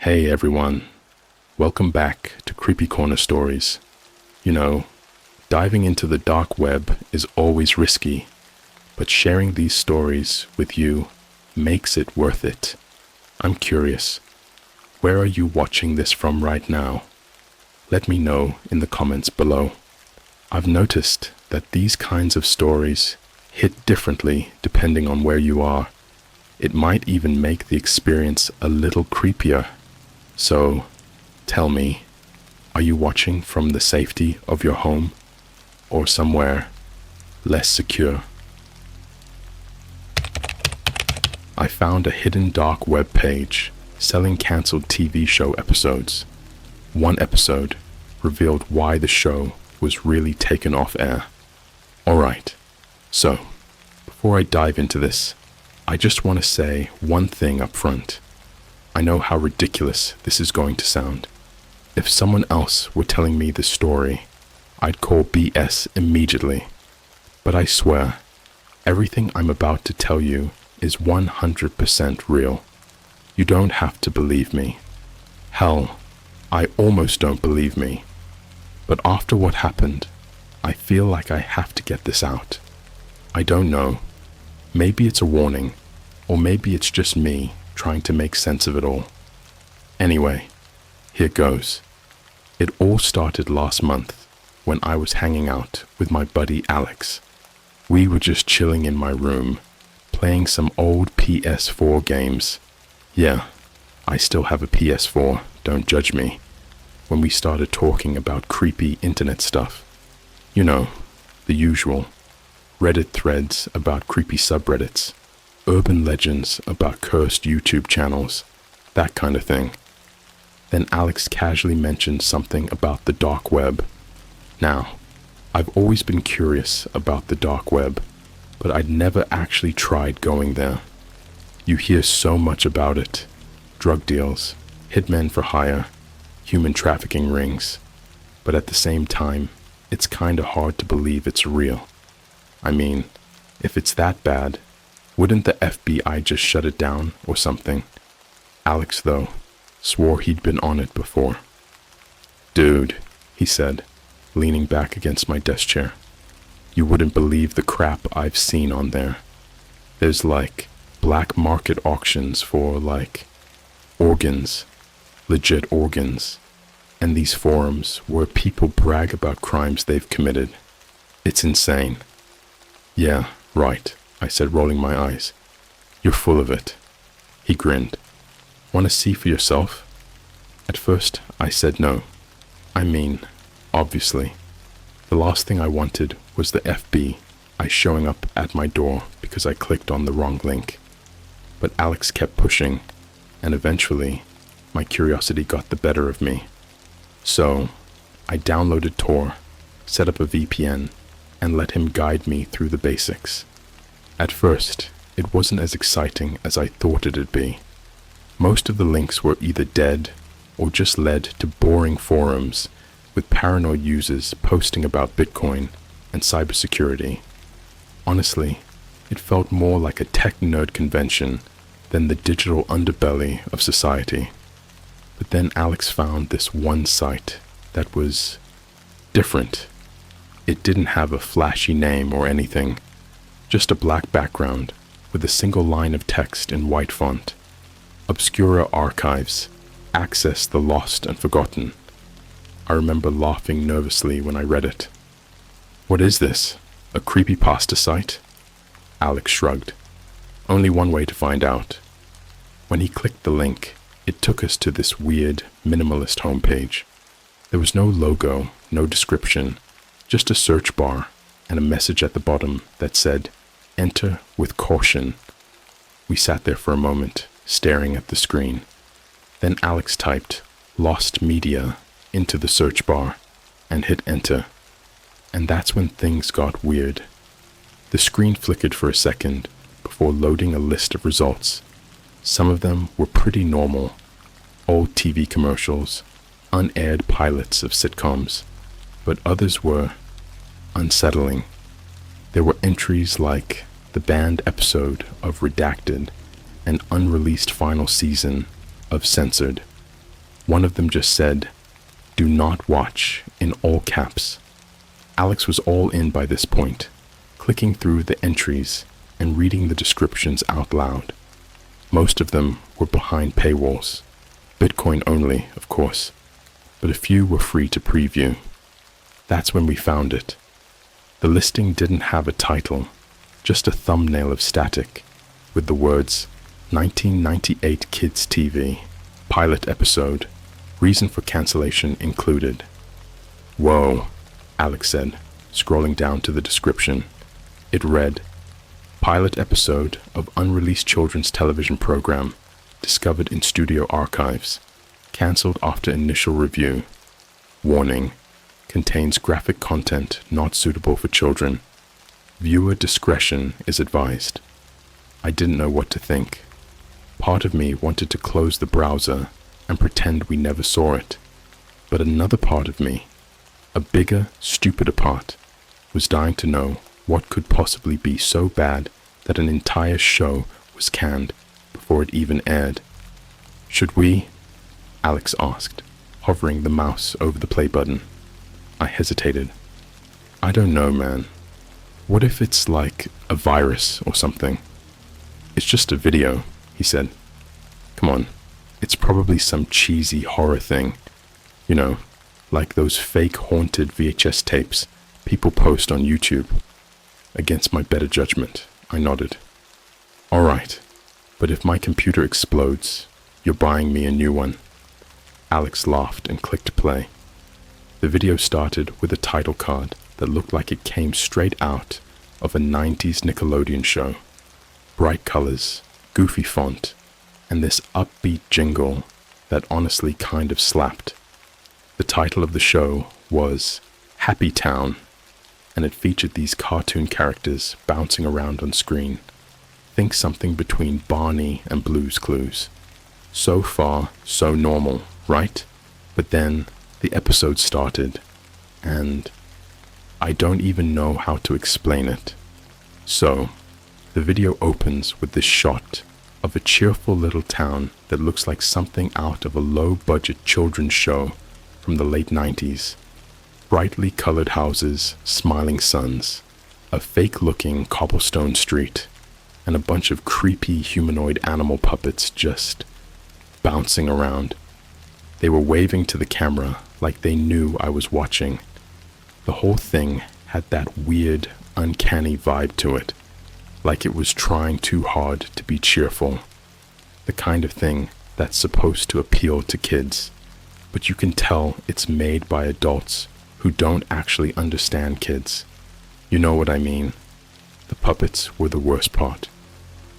Hey everyone, welcome back to CreepyCorner Stories. You know, diving into the dark web is always risky, but sharing these stories with you makes it worth it. I'm curious, where are you watching this from right now? Let me know in the comments below. I've noticed that these kinds of stories hit differently depending on where you are. It might even make the experience a little creepier. So, tell me, are you watching from the safety of your home or somewhere less secure? I found a hidden dark web page selling canceled TV show episodes. One episode revealed why the show was really taken off air. Alright, so, before I dive into this, I just want to say one thing up front. I know how ridiculous this is going to sound. If someone else were telling me this story, I'd call BS immediately. But I swear, everything I'm about to tell you is 100% real. You don't have to believe me. Hell, I almost don't believe me. But after what happened, I feel like I have to get this out. I don't know. Maybe it's a warning, or maybe it's just me trying to make sense of it all. Anyway, here goes. It all started last month when I was hanging out with my buddy Alex. We were just chilling in my room, playing some old PS4 games. Yeah, I still have a PS4, don't judge me. When we started talking about creepy internet stuff. You know, the usual. Reddit threads about creepy subreddits. Urban legends about cursed YouTube channels, that kind of thing. Then Alex casually mentioned something about the dark web. Now, I've always been curious about the dark web, but I'd never actually tried going there. You hear so much about it. Drug deals, hitmen for hire, human trafficking rings. But at the same time, it's kinda hard to believe it's real. I mean, if it's that bad, wouldn't the FBI just shut it down or something? Alex, though, swore he'd been on it before. Dude, he said, leaning back against my desk chair. You wouldn't believe the crap I've seen on there. There's like black market auctions for like organs, legit organs, and these forums where people brag about crimes they've committed. It's insane. Yeah, right, I said, rolling my eyes. You're full of it. He grinned. Want to see for yourself? At first, I said no. I mean, obviously. The last thing I wanted was the FBI showing up at my door because I clicked on the wrong link. But Alex kept pushing, and eventually, my curiosity got the better of me. So, I downloaded Tor, set up a VPN, and let him guide me through the basics. At first, it wasn't as exciting as I thought it'd be. Most of the links were either dead or just led to boring forums with paranoid users posting about Bitcoin and cybersecurity. Honestly, it felt more like a tech nerd convention than the digital underbelly of society. But then Alex found this one site that was different. It didn't have a flashy name or anything. Just a black background with a single line of text in white font. Obscura archives. Access the lost and forgotten. I remember laughing nervously when I read it. What is this? A creepypasta site? Alex shrugged. Only one way to find out. When he clicked the link, it took us to this weird, minimalist homepage. There was no logo, no description, just a search bar and a message at the bottom that said, "Enter with caution." We sat there for a moment, staring at the screen. Then Alex typed "Lost Media" into the search bar and hit enter. And that's when things got weird. The screen flickered for a second before loading a list of results. Some of them were pretty normal. Old TV commercials, unaired pilots of sitcoms, but others were unsettling. There were entries like the banned episode of Redacted, an unreleased final season of Censored, One of them just said, "Do not watch," in all caps. Alex was all in by this point, clicking through the entries and reading the descriptions out loud. Most of them were behind paywalls, Bitcoin only, of course, but a few were free to preview. That's when we found it. The listing didn't have a title, just a thumbnail of static, with the words 1998 Kids TV, pilot episode, reason for cancellation included. Whoa, Alex said, scrolling down to the description. It read, pilot episode of unreleased children's television program, discovered in studio archives, cancelled after initial review. Warning, contains graphic content not suitable for children. Viewer discretion is advised. I didn't know what to think. Part of me wanted to close the browser and pretend we never saw it. But another part of me, a bigger, stupider part, was dying to know what could possibly be so bad that an entire show was canned before it even aired. Should we? Alex asked, hovering the mouse over the play button. I hesitated. I don't know, man. What if it's like a virus or something? It's just a video, he said. Come on, it's probably some cheesy horror thing. You know, like those fake haunted VHS tapes people post on YouTube. Against my better judgment, I nodded. All right, but if my computer explodes, you're buying me a new one. Alex laughed and clicked play. The video started with a title card that looked like it came straight out of a 90s Nickelodeon show. Bright colors, goofy font, and this upbeat jingle that honestly kind of slapped. The title of the show was Happy Town, and it featured these cartoon characters bouncing around on screen. Think something between Barney and Blue's Clues. So far, so normal, right? But then the episode started, and I don't even know how to explain it. So, the video opens with this shot of a cheerful little town that looks like something out of a low-budget children's show from the late 90s. Brightly colored houses, smiling suns, a fake-looking cobblestone street, and a bunch of creepy humanoid animal puppets just bouncing around. They were waving to the camera like they knew I was watching. The whole thing had that weird, uncanny vibe to it, like it was trying too hard to be cheerful. The kind of thing that's supposed to appeal to kids, but you can tell it's made by adults who don't actually understand kids. You know what I mean? The puppets were the worst part.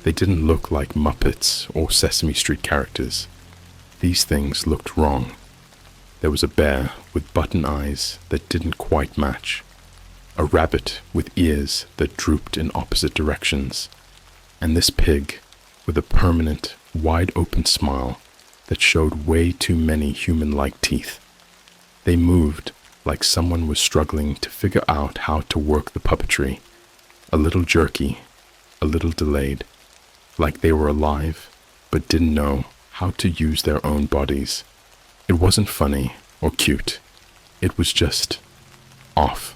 They didn't look like Muppets or Sesame Street characters. These things looked wrong. There was a bear with button eyes that didn't quite match, a rabbit with ears that drooped in opposite directions, and this pig with a permanent, wide-open smile that showed way too many human-like teeth. They moved like someone was struggling to figure out how to work the puppetry, a little jerky, a little delayed, like they were alive but didn't know how to use their own bodies. It wasn't funny or cute. It was just off.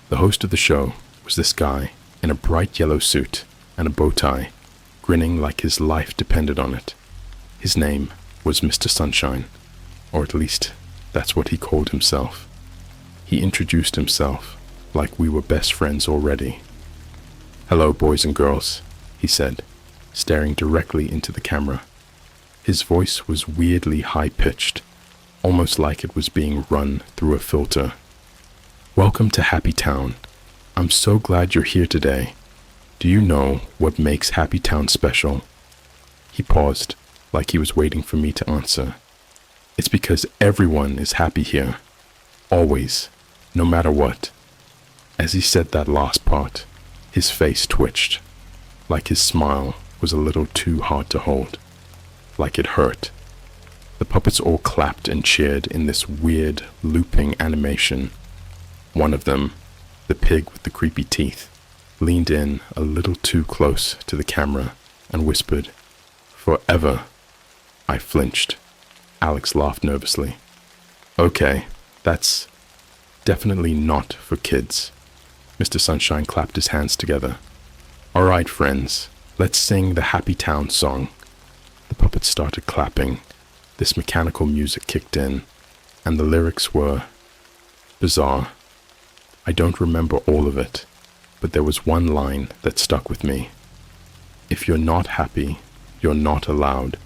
The host of the show was this guy in a bright yellow suit and a bow tie, grinning like his life depended on it. His name was Mr. Sunshine, or at least that's what he called himself. He introduced himself like we were best friends already. "Hello, boys and girls," he said, staring directly into the camera. His voice was weirdly high-pitched, almost like it was being run through a filter. "Welcome to Happy Town. I'm so glad you're here today. Do you know what makes Happy Town special?" He paused, like he was waiting for me to answer. "It's because everyone is happy here. Always, no matter what." As he said that last part, his face twitched, like his smile was a little too hard to hold, like it hurt. The puppets all clapped and cheered in this weird, looping animation. One of them, the pig with the creepy teeth, leaned in a little too close to the camera and whispered, "Forever." I flinched. Alex laughed nervously. Okay, that's definitely not for kids. Mr. Sunshine clapped his hands together. All right, friends, let's sing the Happy Town song. The puppets started clapping. This mechanical music kicked in, and the lyrics were bizarre. I don't remember all of it, but there was one line that stuck with me. If you're not happy, you're not allowed.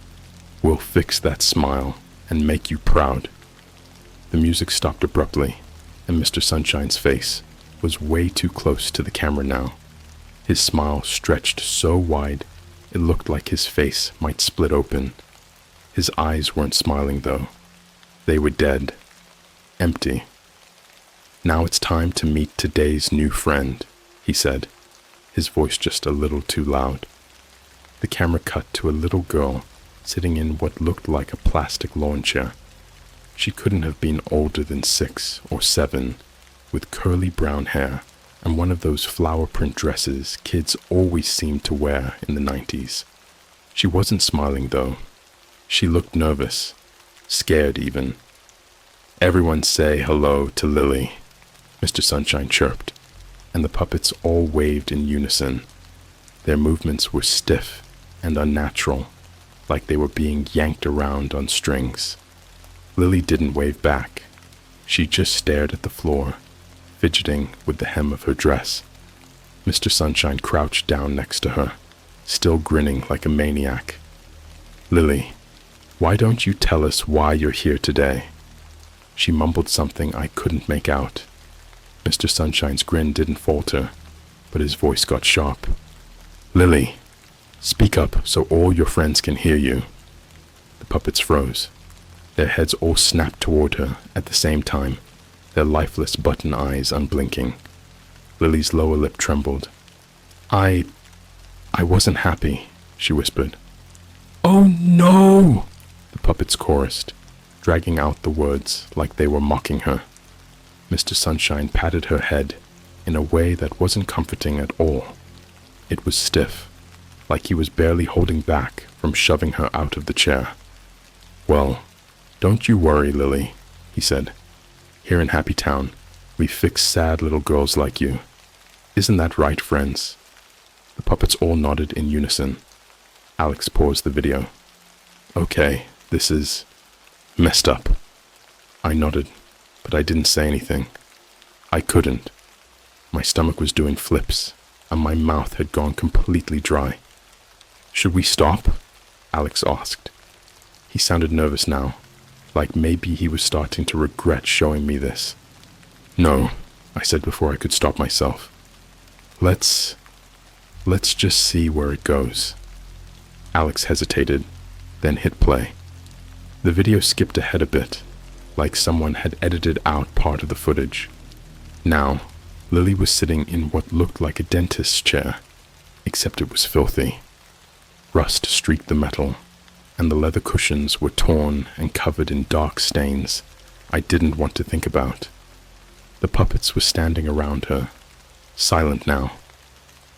We'll fix that smile and make you proud. The music stopped abruptly, and Mr. Sunshine's face was way too close to the camera now. His smile stretched so wide, it looked like his face might split open. His eyes weren't smiling though. They were dead. Empty. Now it's time to meet today's new friend, he said, his voice just a little too loud. The camera cut to a little girl sitting in what looked like a plastic lawn chair. She couldn't have been older than 6 or 7, with curly brown hair and one of those flower print dresses kids always seemed to wear in the 90s. She wasn't smiling though. She looked nervous, scared even. Everyone say hello to Lily, Mr. Sunshine chirped, and the puppets all waved in unison. Their movements were stiff and unnatural, like they were being yanked around on strings. Lily didn't wave back. She just stared at the floor, fidgeting with the hem of her dress. Mr. Sunshine crouched down next to her, still grinning like a maniac. Lily, why don't you tell us why you're here today? She mumbled something I couldn't make out. Mr. Sunshine's grin didn't falter, but his voice got sharp. Lily, speak up so all your friends can hear you. The puppets froze. Their heads all snapped toward her at the same time, their lifeless button eyes unblinking. Lily's lower lip trembled. I wasn't happy, she whispered. Oh no! The puppets chorused, dragging out the words like they were mocking her. Mr. Sunshine patted her head in a way that wasn't comforting at all. It was stiff, like he was barely holding back from shoving her out of the chair. Well, don't you worry, Lily, he said. Here in Happy Town, we fix sad little girls like you. Isn't that right, friends? The puppets all nodded in unison. Alex paused the video. Okay, this is messed up. I nodded, but I didn't say anything. I couldn't. My stomach was doing flips, and my mouth had gone completely dry. Should we stop? Alex asked. He sounded nervous now, like maybe he was starting to regret showing me this. No, I said before I could stop myself. Let's just see where it goes. Alex hesitated, then hit play. The video skipped ahead a bit, like someone had edited out part of the footage. Now, Lily was sitting in what looked like a dentist's chair, except it was filthy. Rust streaked the metal, and the leather cushions were torn and covered in dark stains I didn't want to think about. The puppets were standing around her, silent now,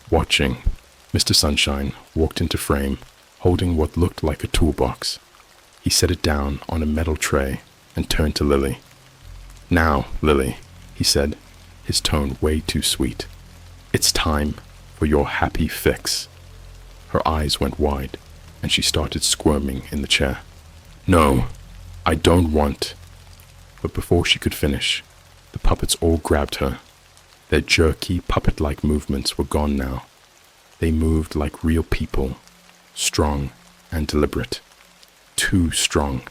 watching. Mr. Sunshine walked into frame, holding what looked like a toolbox. He set it down on a metal tray and turned to Lily. Now, Lily, he said, his tone way too sweet. It's time for your happy fix. Her eyes went wide, and she started squirming in the chair. No, I don't want. But before she could finish, the puppets all grabbed her. Their jerky, puppet-like movements were gone now. They moved like real people, strong and deliberate. Too strong.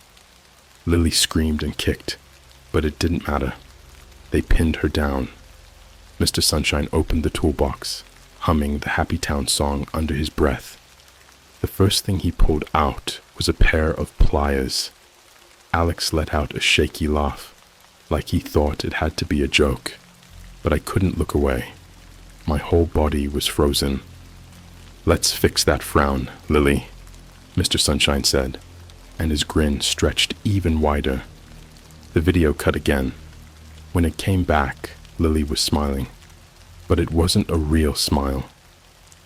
Lily screamed and kicked, but it didn't matter. They pinned her down. Mr. Sunshine opened the toolbox, humming the Happy Town song under his breath. The first thing he pulled out was a pair of pliers. Alex let out a shaky laugh, like he thought it had to be a joke, but I couldn't look away. My whole body was frozen. Let's fix that frown, Lily, Mr. Sunshine said, and his grin stretched even wider. The video cut again. When it came back, Lily was smiling, but it wasn't a real smile.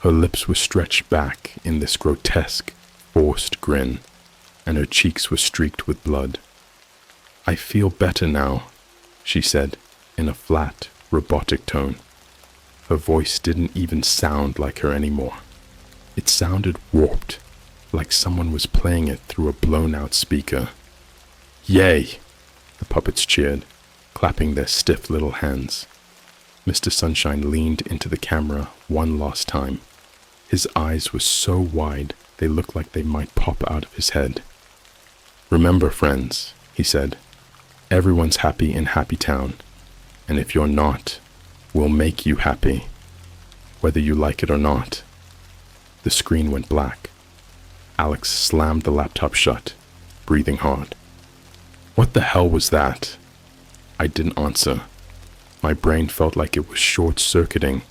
Her lips were stretched back in this grotesque, forced grin. and her cheeks were streaked with blood. "I feel better now," she said in a flat, robotic tone. Her voice didn't even sound like her anymore. It sounded warped, like someone was playing it through a blown-out speaker. "Yay!" the puppets cheered, clapping their stiff little hands. Mr. Sunshine leaned into the camera one last time. His eyes were so wide they looked like they might pop out of his head. "Remember, friends," he said, "everyone's happy in Happy Town, and if you're not, we'll make you happy, whether you like it or not." The screen went black. Alex slammed the laptop shut, breathing hard. "What the hell was that?" I didn't answer. My brain felt like it was short-circuiting,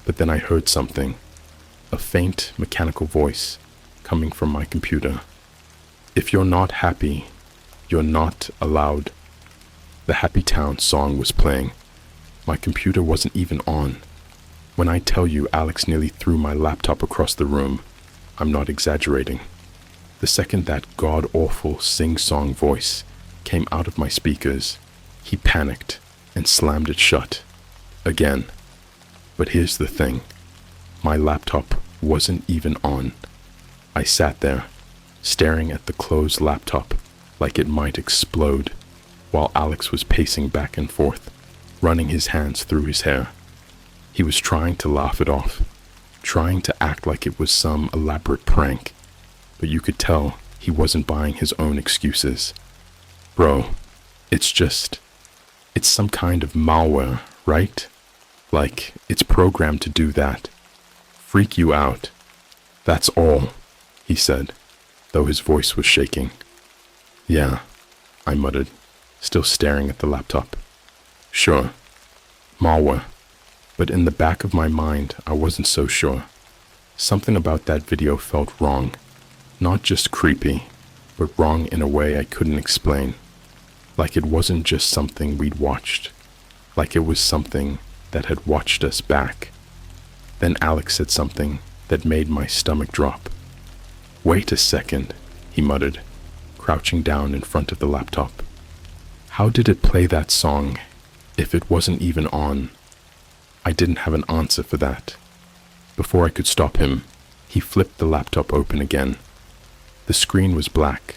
but then I heard something, a faint mechanical voice coming from my computer. "If you're not happy, you're not allowed." The Happy Town song was playing. My computer wasn't even on. When I tell you Alex nearly threw my laptop across the room, I'm not exaggerating. The second that god-awful sing-song voice came out of my speakers, he panicked and slammed it shut. Again. But here's the thing. My laptop wasn't even on. I sat there, staring at the closed laptop like it might explode, while Alex was pacing back and forth, running his hands through his hair. He was trying to laugh it off, trying to act like it was some elaborate prank, but you could tell he wasn't buying his own excuses. "Bro, it's some kind of malware, right? Like, it's programmed to do that. Freak you out. That's all," he said, though his voice was shaking. "Yeah," I muttered, still staring at the laptop. "Sure, malware." But in the back of my mind, I wasn't so sure. Something about that video felt wrong. Not just creepy, but wrong in a way I couldn't explain. Like it wasn't just something we'd watched. Like it was something that had watched us back. Then Alex said something that made my stomach drop. "Wait a second," he muttered, crouching down in front of the laptop. "How did it play that song if it wasn't even on?" I didn't have an answer for that. Before I could stop him, he flipped the laptop open again. The screen was black,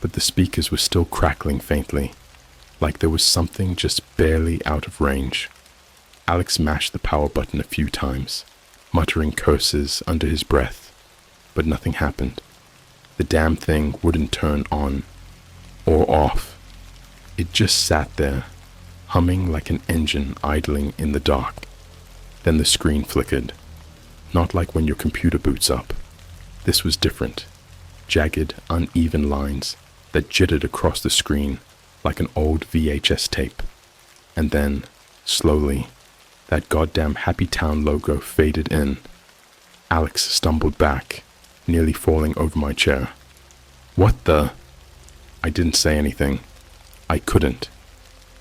but the speakers were still crackling faintly, like there was something just barely out of range. Alex mashed the power button a few times, muttering curses under his breath, but nothing happened. The damn thing wouldn't turn on or off. It just sat there, humming like an engine idling in the dark. Then the screen flickered. Not like when your computer boots up. This was different. Jagged, uneven lines that jittered across the screen like an old VHS tape. And then, slowly, that goddamn Happy Town logo faded in. Alex stumbled back, nearly falling over my chair. "What the?" I didn't say anything. I couldn't.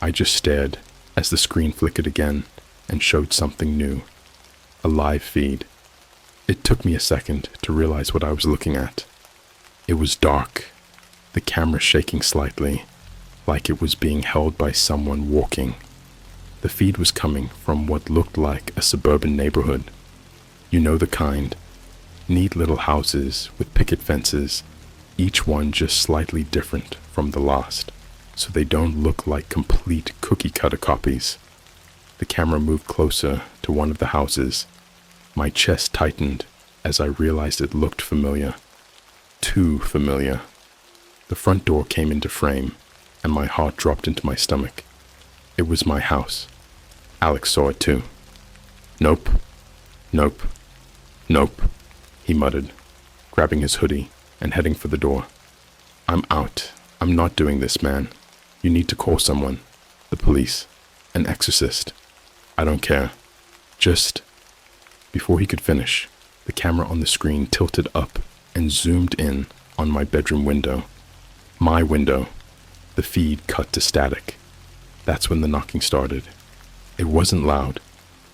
I just stared as the screen flickered again and showed something new. A live feed. It took me a second to realize what I was looking at. It was dark, the camera shaking slightly, like it was being held by someone walking. The feed was coming from what looked like a suburban neighborhood. You know the kind. Neat little houses with picket fences, each one just slightly different from the last, so they don't look like complete cookie-cutter copies. The camera moved closer to one of the houses. My chest tightened as I realized it looked familiar. Too familiar. The front door came into frame, and my heart dropped into my stomach. It was my house. Alex saw it too. "Nope. Nope. Nope," he muttered, grabbing his hoodie and heading for the door. "I'm out. I'm not doing this, man. You need to call someone. The police. An exorcist. I don't care. Just..." Before he could finish, the camera on the screen tilted up and zoomed in on my bedroom window. My window. The feed cut to static. That's when the knocking started. It wasn't loud,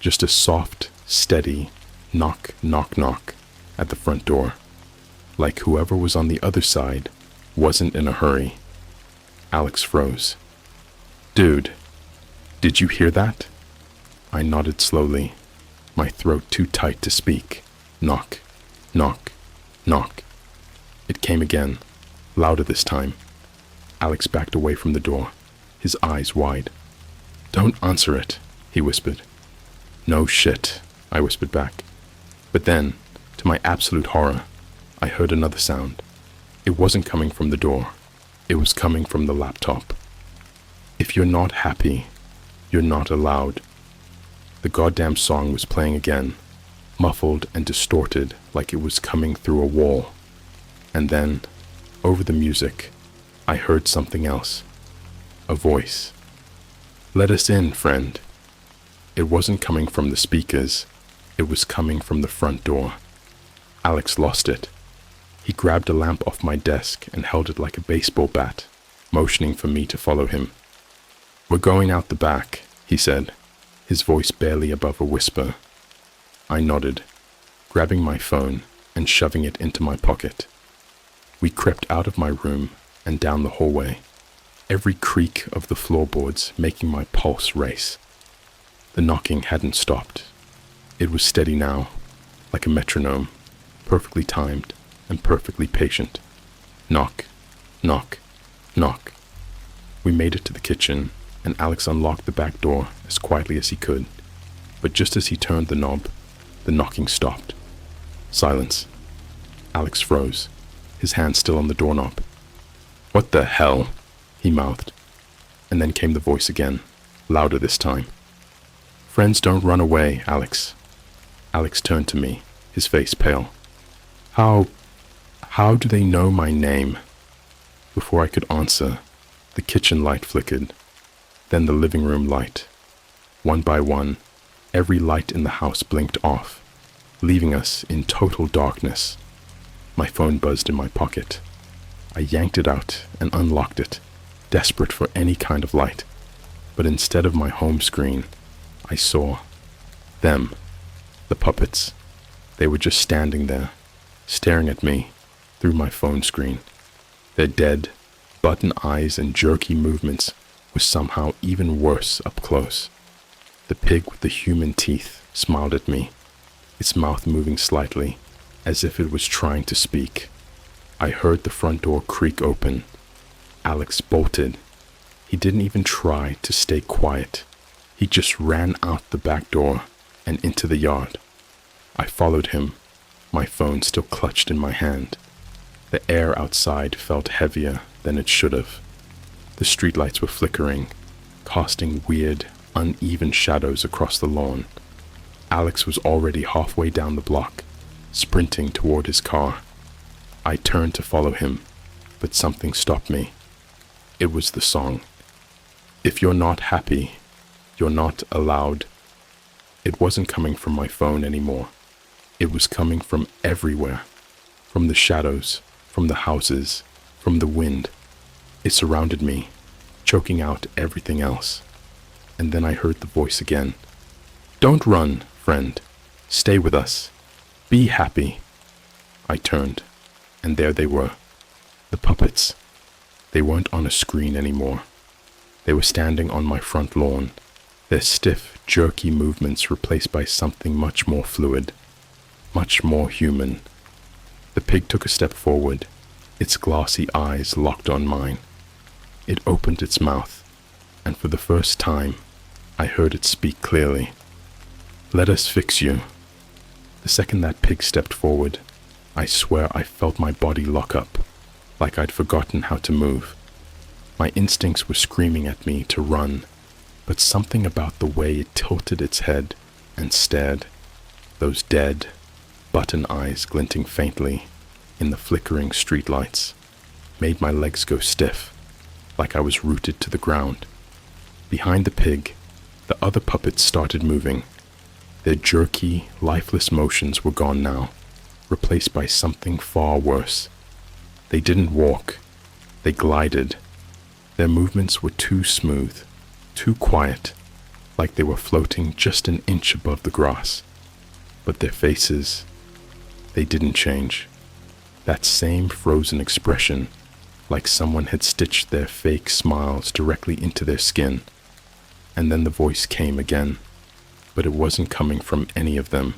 just a soft, steady knock, knock, knock at the front door. Like whoever was on the other side wasn't in a hurry. Alex froze. Dude, did you hear that? I nodded slowly, my throat too tight to speak. Knock, knock, knock. It came again, louder this time. Alex backed away from the door, his eyes wide. Don't answer it, he whispered. No shit, I whispered back. But then, to my absolute horror, I heard another sound. It wasn't coming from the door. It was coming from the laptop. If you're not happy, you're not allowed. The goddamn song was playing again, muffled and distorted like it was coming through a wall. And then, over the music, I heard something else. A voice. Let us in, friend. It wasn't coming from the speakers. It was coming from the front door. Alex lost it. He grabbed a lamp off my desk and held it like a baseball bat, motioning for me to follow him. We're going out the back, he said, his voice barely above a whisper. I nodded, grabbing my phone and shoving it into my pocket. We crept out of my room and down the hallway, every creak of the floorboards making my pulse race. The knocking hadn't stopped. It was steady now, like a metronome, perfectly timed and perfectly patient. Knock, knock, knock. We made it to the kitchen, and Alex unlocked the back door as quietly as he could. But just as he turned the knob, the knocking stopped. Silence. Alex froze, his hand still on the doorknob. What the hell? He mouthed. And then came the voice again, louder this time. Friends don't run away, Alex. Alex turned to me, his face pale. How do they know my name? Before I could answer, the kitchen light flickered, then the living room light. One by one, every light in the house blinked off, leaving us in total darkness. My phone buzzed in my pocket. I yanked it out and unlocked it, desperate for any kind of light. But instead of my home screen, I saw them, the puppets. They were just standing there, staring at me through my phone screen. Their dead, button eyes and jerky movements were somehow even worse up close. The pig with the human teeth smiled at me, its mouth moving slightly, as if it was trying to speak. I heard the front door creak open. Alex bolted. He didn't even try to stay quiet. He just ran out the back door and into the yard. I followed him, my phone still clutched in my hand. The air outside felt heavier than it should have. The streetlights were flickering, casting weird, uneven shadows across the lawn. Alex was already halfway down the block, sprinting toward his car. I turned to follow him, but something stopped me. It was the song. If you're not happy, you're not allowed. It wasn't coming from my phone anymore. It was coming from everywhere, from the shadows, from the houses, from the wind. It surrounded me, choking out everything else. And then I heard the voice again. Don't run, friend. Stay with us. Be happy. I turned, and there they were. The puppets. They weren't on a screen anymore. They were standing on my front lawn, their stiff, jerky movements replaced by something much more fluid, much more human. The pig took a step forward, its glassy eyes locked on mine. It opened its mouth, and for the first time, I heard it speak clearly. Let us fix you. The second that pig stepped forward, I swear I felt my body lock up, like I'd forgotten how to move. My instincts were screaming at me to run, but something about the way it tilted its head and stared, those dead, button eyes glinting faintly in the flickering streetlights, made my legs go stiff, like I was rooted to the ground. Behind the pig, the other puppets started moving. Their jerky, lifeless motions were gone now, replaced by something far worse. They didn't walk, they glided. Their movements were too smooth, too quiet, like they were floating just an inch above the grass. But their faces, they didn't change. That same frozen expression, like someone had stitched their fake smiles directly into their skin. And then the voice came again, but it wasn't coming from any of them.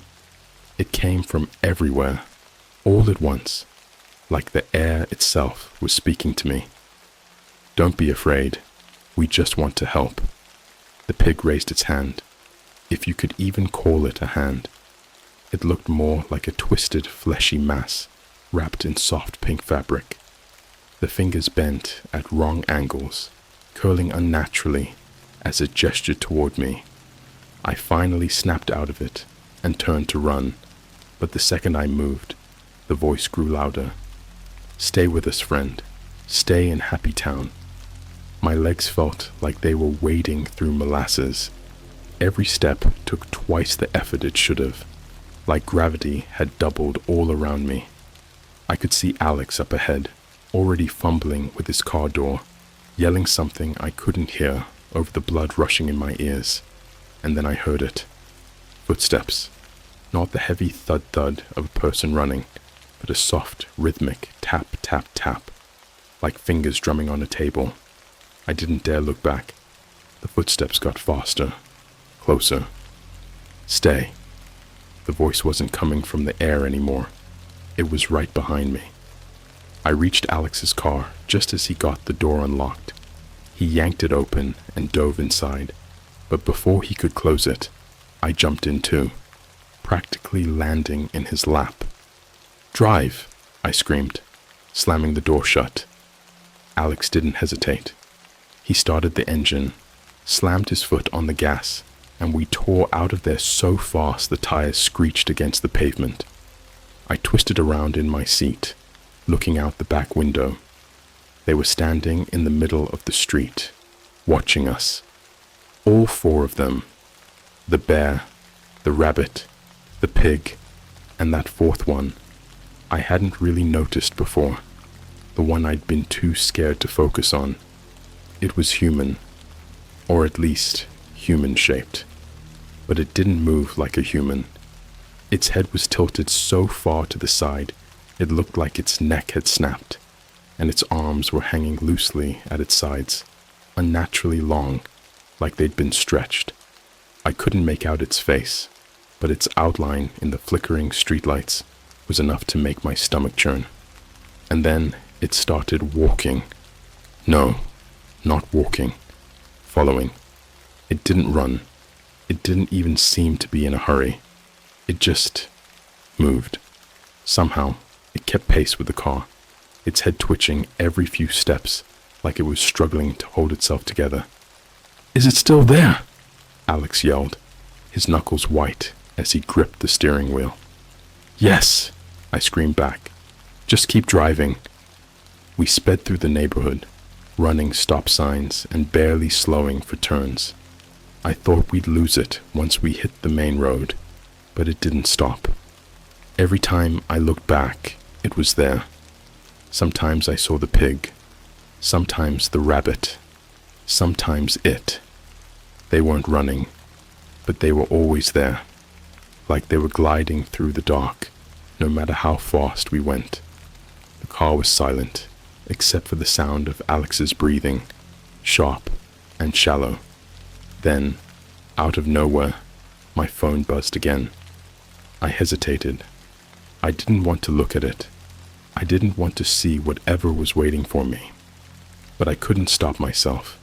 It came from everywhere, all at once, like the air itself was speaking to me. "Don't be afraid. We just want to help." The pig raised its hand, if you could even call it a hand. It looked more like a twisted, fleshy mass wrapped in soft pink fabric. The fingers bent at wrong angles, curling unnaturally as it gestured toward me. I finally snapped out of it and turned to run, but the second I moved, the voice grew louder. "Stay with us, friend. Stay in Happy Town." My legs felt like they were wading through molasses. Every step took twice the effort it should have, like gravity had doubled all around me. I could see Alex up ahead, already fumbling with his car door, yelling something I couldn't hear over the blood rushing in my ears. And then I heard it. Footsteps. Not the heavy thud-thud of a person running, but a soft, rhythmic tap-tap-tap, like fingers drumming on a table. I didn't dare look back. The footsteps got faster, closer. "Stay." The voice wasn't coming from the air anymore. It was right behind me. I reached Alex's car just as he got the door unlocked. He yanked it open and dove inside, but before he could close it, I jumped in too, practically landing in his lap. "Drive!" I screamed, slamming the door shut. Alex didn't hesitate. He started the engine, slammed his foot on the gas, and we tore out of there so fast the tires screeched against the pavement. I twisted around in my seat, looking out the back window. They were standing in the middle of the street, watching us. All four of them. The bear, the rabbit, the pig, and that fourth one I hadn't really noticed before, the one I'd been too scared to focus on. It was human, or at least human-shaped, but it didn't move like a human. Its head was tilted so far to the side, it looked like its neck had snapped, and its arms were hanging loosely at its sides, unnaturally long, like they'd been stretched. I couldn't make out its face, but its outline in the flickering streetlights was enough to make my stomach churn. And then it started walking. No, not walking. Following. It didn't run. It didn't even seem to be in a hurry. It just moved. Somehow, it kept pace with the car, its head twitching every few steps like it was struggling to hold itself together. "Is it still there?" Alex yelled, his knuckles white as he gripped the steering wheel. "Yes," I screamed back. "Just keep driving." We sped through the neighborhood, running stop signs and barely slowing for turns. I thought we'd lose it once we hit the main road, but it didn't stop. Every time I looked back, it was there. Sometimes I saw the pig, sometimes the rabbit, sometimes it. They weren't running, but they were always there, like they were gliding through the dark, no matter how fast we went. The car was silent, except for the sound of Alex's breathing, sharp and shallow. Then, out of nowhere, my phone buzzed again. I hesitated. I didn't want to look at it. I didn't want to see whatever was waiting for me. But I couldn't stop myself.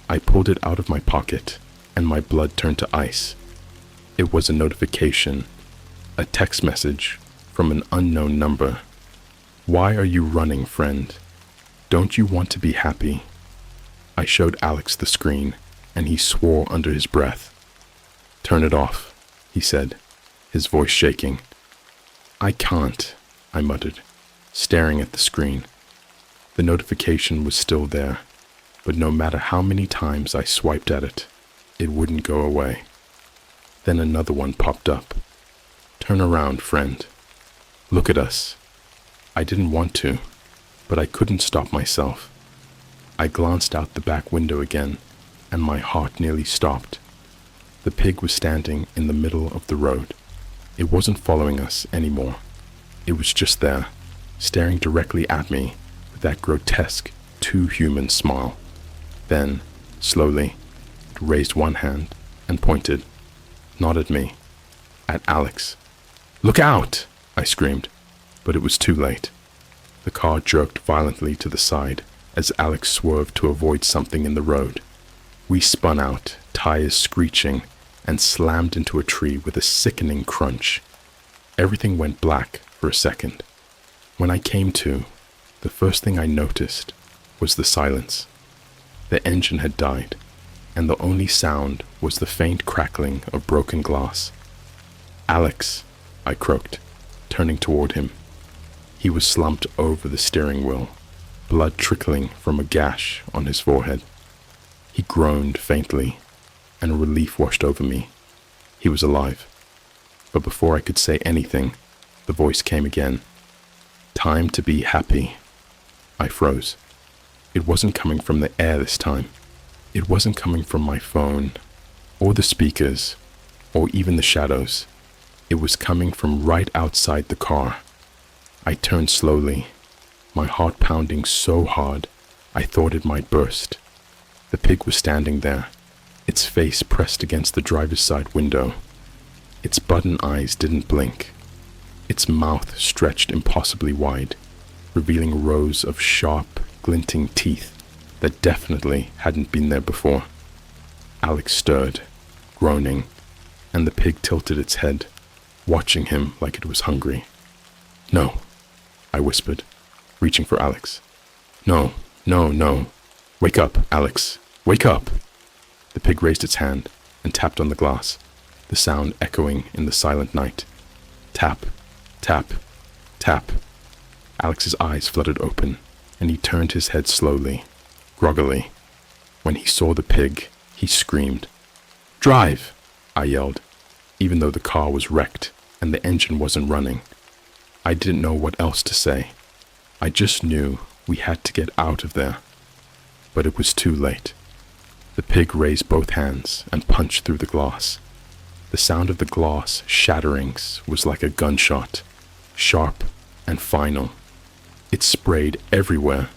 I pulled it out of my pocket, and my blood turned to ice. It was a notification, a text message from an unknown number. "Why are you running, friend? Don't you want to be happy?" I showed Alex the screen, and he swore under his breath. "Turn it off," he said, his voice shaking. "I can't," I muttered, staring at the screen. The notification was still there, but no matter how many times I swiped at it, it wouldn't go away. Then another one popped up. "Turn around, friend. Look at us." I didn't want to, but I couldn't stop myself. I glanced out the back window again, and my heart nearly stopped. The pig was standing in the middle of the road. It wasn't following us anymore. It was just there, staring directly at me with that grotesque, too human smile. Then, slowly, it raised one hand and pointed, not at me, at Alex. "Look out!" I screamed, but it was too late. The car jerked violently to the side as Alex swerved to avoid something in the road. We spun out, tires screeching, and slammed into a tree with a sickening crunch. Everything went black for a second. When I came to, the first thing I noticed was the silence. The engine had died, and the only sound was the faint crackling of broken glass. "Alex," I croaked, turning toward him. He was slumped over the steering wheel, blood trickling from a gash on his forehead. He groaned faintly, and relief washed over me. He was alive. But before I could say anything, the voice came again. "Time to be happy." I froze. It wasn't coming from the air this time. It wasn't coming from my phone, or the speakers, or even the shadows. It was coming from right outside the car. I turned slowly, my heart pounding so hard I thought it might burst. The pig was standing there, its face pressed against the driver's side window. Its button eyes didn't blink. Its mouth stretched impossibly wide, revealing rows of sharp, glinting teeth that definitely hadn't been there before. Alex stirred, groaning, and the pig tilted its head, watching him like it was hungry. "No," I whispered, reaching for Alex. "No, no, no. Wake up, Alex. Wake up." The pig raised its hand and tapped on the glass, the sound echoing in the silent night. Tap, tap, tap. Alex's eyes fluttered open, and he turned his head slowly, groggily. When he saw the pig, he screamed. "Drive!" I yelled, even though the car was wrecked and the engine wasn't running. I didn't know what else to say. I just knew we had to get out of there. But it was too late. The pig raised both hands and punched through the glass. The sound of the glass shattering was like a gunshot, sharp and final. It sprayed everywhere,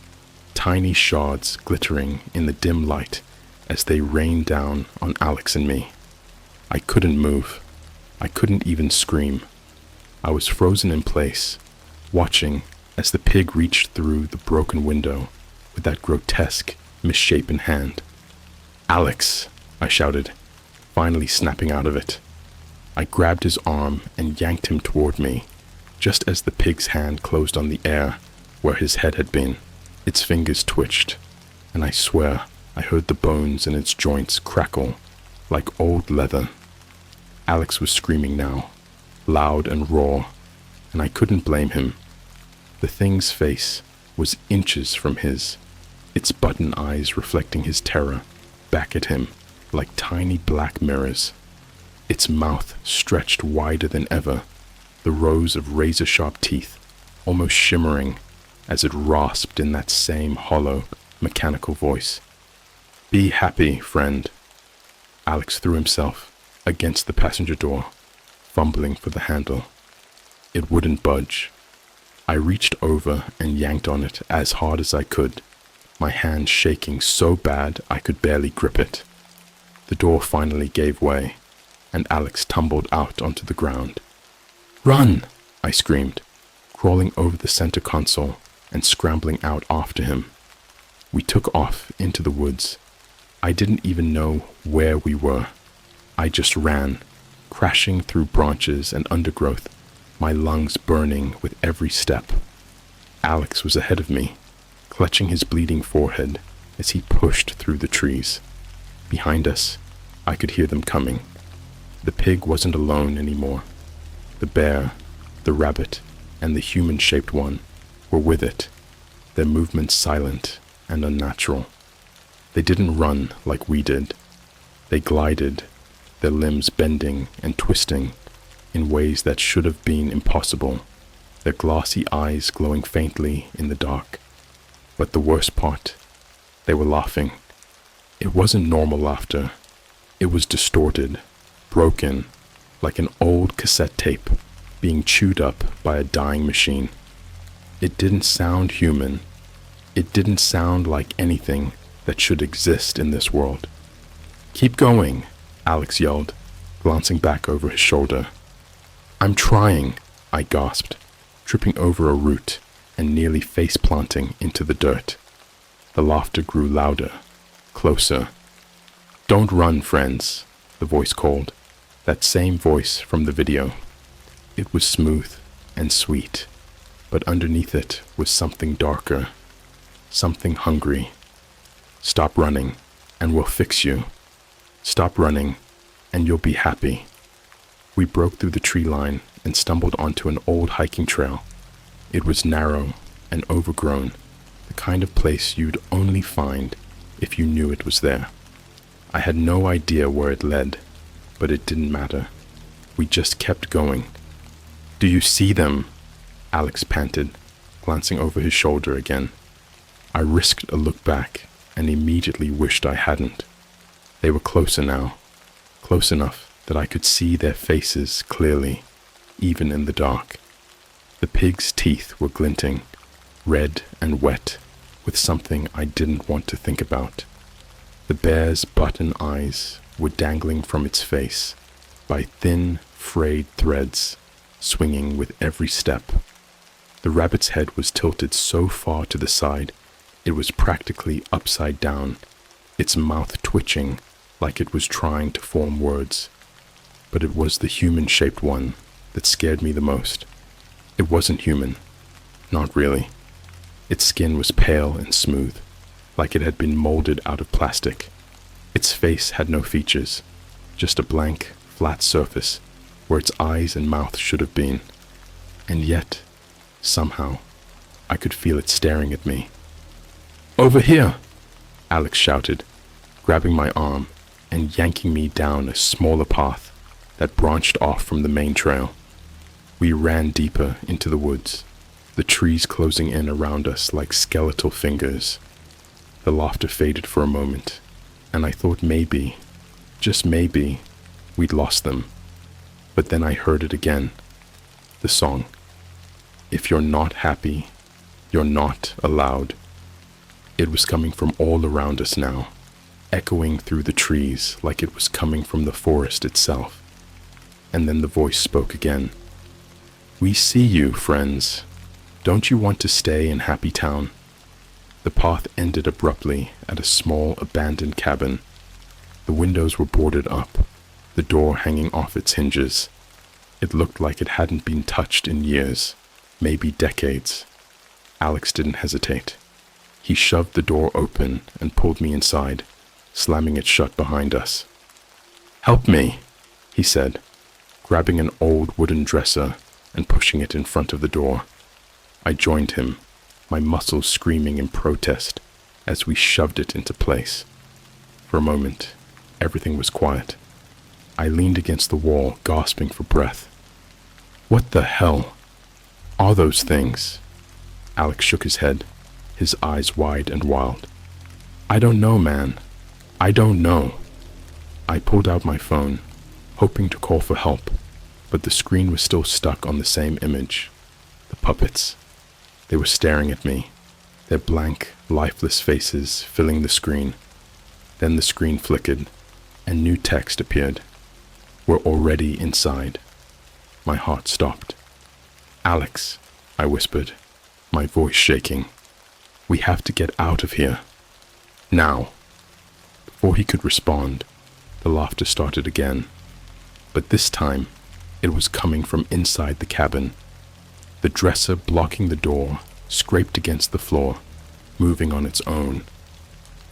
tiny shards glittering in the dim light as they rained down on Alex and me. I couldn't move. I couldn't even scream. I was frozen in place, watching as the pig reached through the broken window with that grotesque, misshapen hand. "Alex!" I shouted, finally snapping out of it. I grabbed his arm and yanked him toward me, just as the pig's hand closed on the air where his head had been. Its fingers twitched, and I swear I heard the bones in its joints crackle like old leather. Alex was screaming now, loud and raw, and I couldn't blame him. The thing's face was inches from his, its button eyes reflecting his terror back at him like tiny black mirrors. Its mouth stretched wider than ever, the rows of razor-sharp teeth almost shimmering as it rasped in that same hollow, mechanical voice. "Be happy, friend." Alex threw himself against the passenger door, fumbling for the handle. It wouldn't budge. I reached over and yanked on it as hard as I could, my hand shaking so bad I could barely grip it. The door finally gave way, and Alex tumbled out onto the ground. "Run!" I screamed, crawling over the center console and scrambling out after him. We took off into the woods. I didn't even know where we were. I just ran, crashing through branches and undergrowth, my lungs burning with every step. Alex was ahead of me, clutching his bleeding forehead as he pushed through the trees. Behind us, I could hear them coming. The pig wasn't alone anymore. The bear, the rabbit, and the human-shaped one were with it, their movements silent and unnatural. They didn't run like we did. They glided, their limbs bending and twisting in ways that should have been impossible, their glassy eyes glowing faintly in the dark. But the worst part, they were laughing. It wasn't normal laughter. It was distorted, broken, like an old cassette tape being chewed up by a dying machine. It didn't sound human. It didn't sound like anything that should exist in this world. "Keep going," Alex yelled, glancing back over his shoulder. "I'm trying," I gasped, tripping over a root and nearly face-planting into the dirt. The laughter grew louder, closer. "Don't run, friends," the voice called, that same voice from the video. It was smooth and sweet, but underneath it was something darker, something hungry. "Stop running, and we'll fix you. Stop running, and you'll be happy." We broke through the tree line and stumbled onto an old hiking trail. It was narrow and overgrown, the kind of place you'd only find if you knew it was there. I had no idea where it led, but it didn't matter. We just kept going. "Do you see them?" Alex panted, glancing over his shoulder again. I risked a look back and immediately wished I hadn't. They were closer now, close enough that I could see their faces clearly, even in the dark. The pig's teeth were glinting, red and wet, with something I didn't want to think about. The bear's button eyes were dangling from its face by thin, frayed threads, swinging with every step. The rabbit's head was tilted so far to the side, it was practically upside down, its mouth twitching like it was trying to form words. But it was the human-shaped one that scared me the most. It wasn't human. Not really. Its skin was pale and smooth, like it had been molded out of plastic. Its face had no features, just a blank, flat surface where its eyes and mouth should have been. And yet, somehow, I could feel it staring at me. "Over here!" Alex shouted, grabbing my arm and yanking me down a smaller path that branched off from the main trail. We ran deeper into the woods, the trees closing in around us like skeletal fingers. The laughter faded for a moment, and I thought maybe, just maybe, we'd lost them. But then I heard it again. The song. "If you're not happy, you're not allowed." It was coming from all around us now, echoing through the trees like it was coming from the forest itself. And then the voice spoke again. "We see you, friends. Don't you want to stay in Happy Town?" The path ended abruptly at a small abandoned cabin. The windows were boarded up, the door hanging off its hinges. It looked like it hadn't been touched in years, maybe decades. Alex didn't hesitate. He shoved the door open and pulled me inside, slamming it shut behind us. "Help me," he said, grabbing an old wooden dresser and pushing it in front of the door. I joined him, my muscles screaming in protest as we shoved it into place. For a moment, everything was quiet. I leaned against the wall, gasping for breath. "What the hell are those things?" Alex shook his head, his eyes wide and wild. "I don't know, man. I don't know." I pulled out my phone, hoping to call for help, but the screen was still stuck on the same image. The puppets. They were staring at me, their blank, lifeless faces filling the screen. Then the screen flickered, and new text appeared. "We're already inside." My heart stopped. "Alex," I whispered, my voice shaking. "We have to get out of here. Now." Before he could respond, the laughter started again. But this time, it was coming from inside the cabin. The dresser blocking the door scraped against the floor, moving on its own.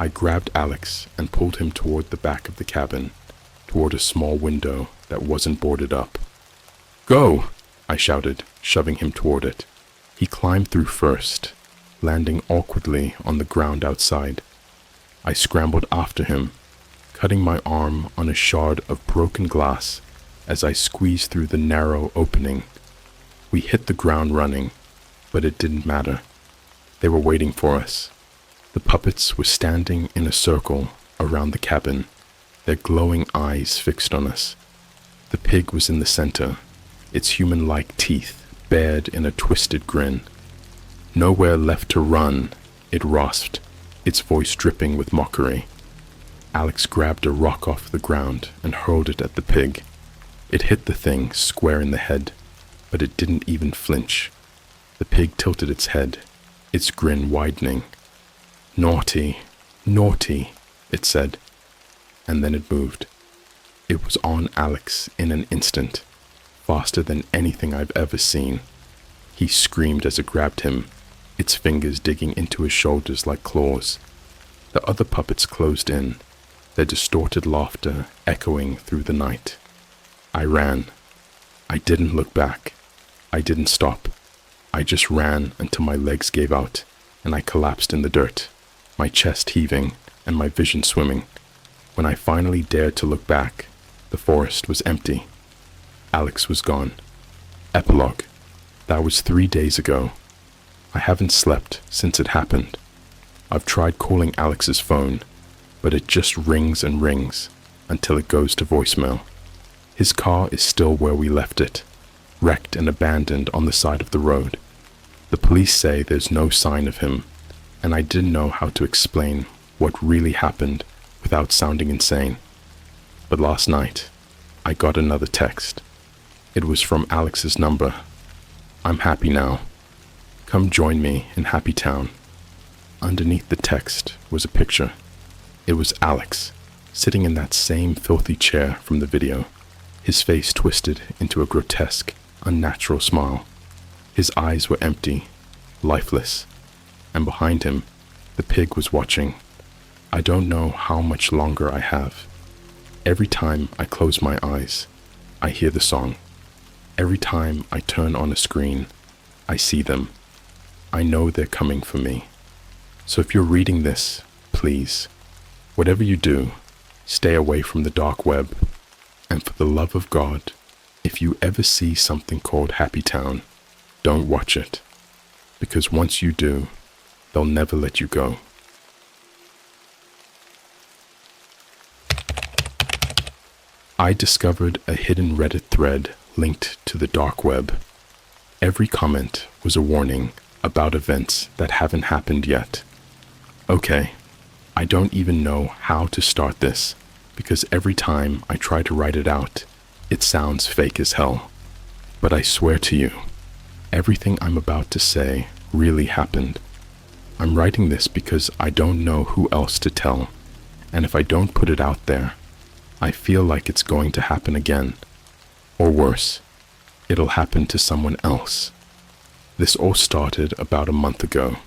I grabbed Alex and pulled him toward the back of the cabin, toward a small window that wasn't boarded up. "Go!" I shouted, shoving him toward it. He climbed through first, landing awkwardly on the ground outside. I scrambled after him, cutting my arm on a shard of broken glass as I squeezed through the narrow opening. We hit the ground running, but it didn't matter. They were waiting for us. The puppets were standing in a circle around the cabin, their glowing eyes fixed on us. The pig was in the center, its human-like teeth bared in a twisted grin. "Nowhere left to run," It rasped, its voice dripping with mockery. Alex grabbed a rock off the ground and hurled it at the pig. It hit the thing square in the head, but it didn't even flinch. The pig tilted its head, its grin widening. "Naughty, naughty," it said, and then it moved. It was on Alex in an instant, faster than anything I've ever seen. He screamed as it grabbed him, its fingers digging into his shoulders like claws. The other puppets closed in, their distorted laughter echoing through the night. I ran. I didn't look back. I didn't stop. I just ran until my legs gave out and I collapsed in the dirt, my chest heaving and my vision swimming. When I finally dared to look back, the forest was empty. Alex was gone. Epilogue. That was 3 days ago. I haven't slept since it happened. I've tried calling Alex's phone, but it just rings and rings until it goes to voicemail. His car is still where we left it, wrecked and abandoned on the side of the road. The police say there's no sign of him, and I didn't know how to explain what really happened without sounding insane. But last night, I got another text. It was from Alex's number. "I'm happy now. Come join me in Happy Town." Underneath the text was a picture. It was Alex, sitting in that same filthy chair from the video, his face twisted into a grotesque, unnatural smile. His eyes were empty, lifeless, and behind him, the pig was watching. I don't know how much longer I have. Every time I close my eyes, I hear the song. Every time I turn on a screen, I see them. I know they're coming for me. So if you're reading this, please, whatever you do, stay away from the dark web. And for the love of God, if you ever see something called Happy Town, don't watch it. Because once you do, they'll never let you go. I discovered a hidden Reddit thread linked to the dark web. Every comment was a warning about events that haven't happened yet. Okay, I don't even know how to start this, because every time I try to write it out, it sounds fake as hell. But I swear to you, everything I'm about to say really happened. I'm writing this because I don't know who else to tell, and if I don't put it out there, I feel like it's going to happen again. Or worse, it'll happen to someone else. This all started about a month ago.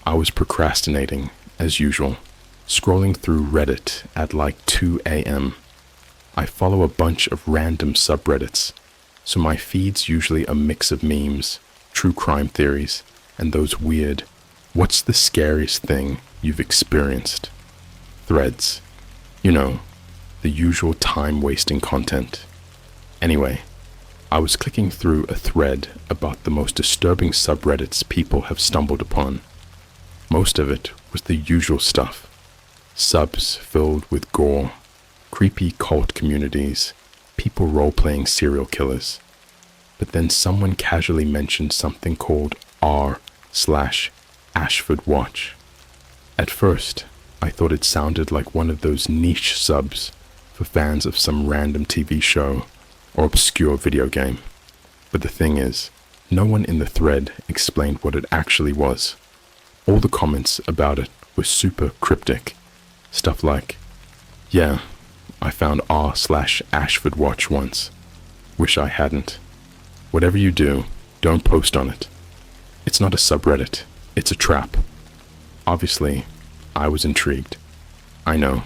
I was procrastinating, as usual, scrolling through Reddit at like 2 a.m. I follow a bunch of random subreddits, so my feed's usually a mix of memes, true crime theories, and those weird, "what's the scariest thing you've experienced?" threads. You know, the usual time-wasting content. Anyway, I was clicking through a thread about the most disturbing subreddits people have stumbled upon. Most of it was the usual stuff. Subs filled with gore, creepy cult communities, people role-playing serial killers. But then someone casually mentioned something called r/Ashford Watch. At first, I thought it sounded like one of those niche subs for fans of some random TV show or obscure video game. But the thing is, no one in the thread explained what it actually was. All the comments about it were super cryptic. Stuff like, "Yeah, I found r/Ashford Watch once. Wish I hadn't. Whatever you do, don't post on it. It's not a subreddit, it's a trap." Obviously, I was intrigued. I know,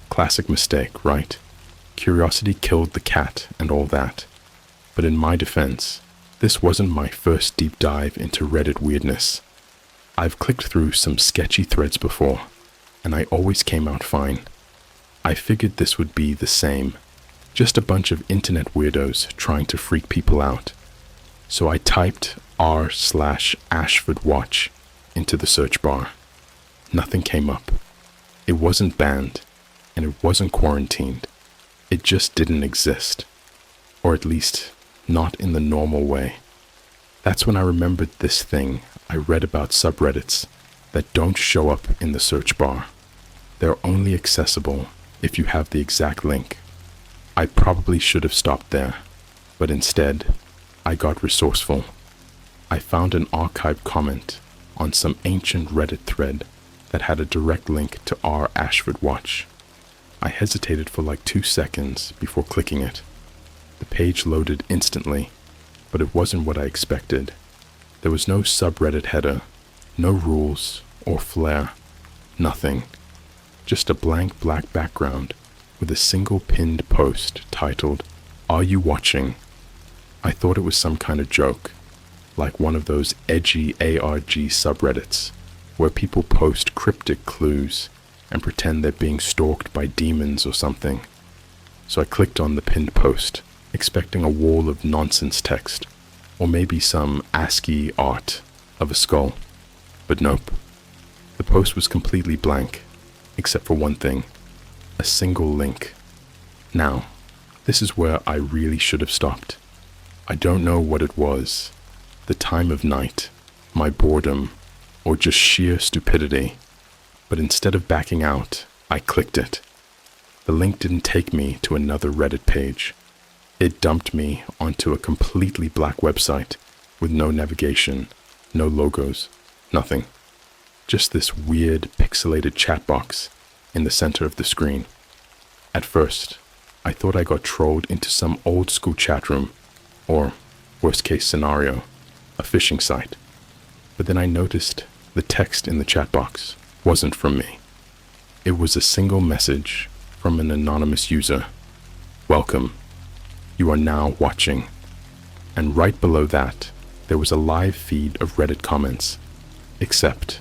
classic mistake, right? Curiosity killed the cat and all that. But in my defense, this wasn't my first deep dive into Reddit weirdness. I've clicked through some sketchy threads before, and I always came out fine. I figured this would be the same, just a bunch of internet weirdos trying to freak people out. So I typed r/Ashford Watch into the search bar. Nothing came up. It wasn't banned, and it wasn't quarantined. It just didn't exist. Or at least, not in the normal way. That's when I remembered this thing I read about subreddits that don't show up in the search bar. They're only accessible if you have the exact link. I probably should have stopped there, but instead, I got resourceful. I found an archived comment on some ancient Reddit thread that had a direct link to our Ashford watch. I hesitated for like 2 seconds before clicking it. The page loaded instantly, but it wasn't what I expected. There was no subreddit header, no rules or flair, nothing. Just a blank black background with a single pinned post titled, "Are you watching?" I thought it was some kind of joke, like one of those edgy ARG subreddits where people post cryptic clues and pretend they're being stalked by demons or something. So I clicked on the pinned post, expecting a wall of nonsense text, or maybe some ASCII art of a skull. But nope. The post was completely blank, except for one thing, a single link. Now, this is where I really should have stopped. I don't know what it was, the time of night, my boredom, or just sheer stupidity, but instead of backing out, I clicked it. The link didn't take me to another Reddit page. It dumped me onto a completely black website with no navigation, no logos, nothing. Just this weird pixelated chat box in the center of the screen. At first, I thought I got trolled into some old school chat room, or worst case scenario, a phishing site. But then I noticed the text in the chat box wasn't from me. It was a single message from an anonymous user. "Welcome. You are now watching." And right below that, there was a live feed of Reddit comments, except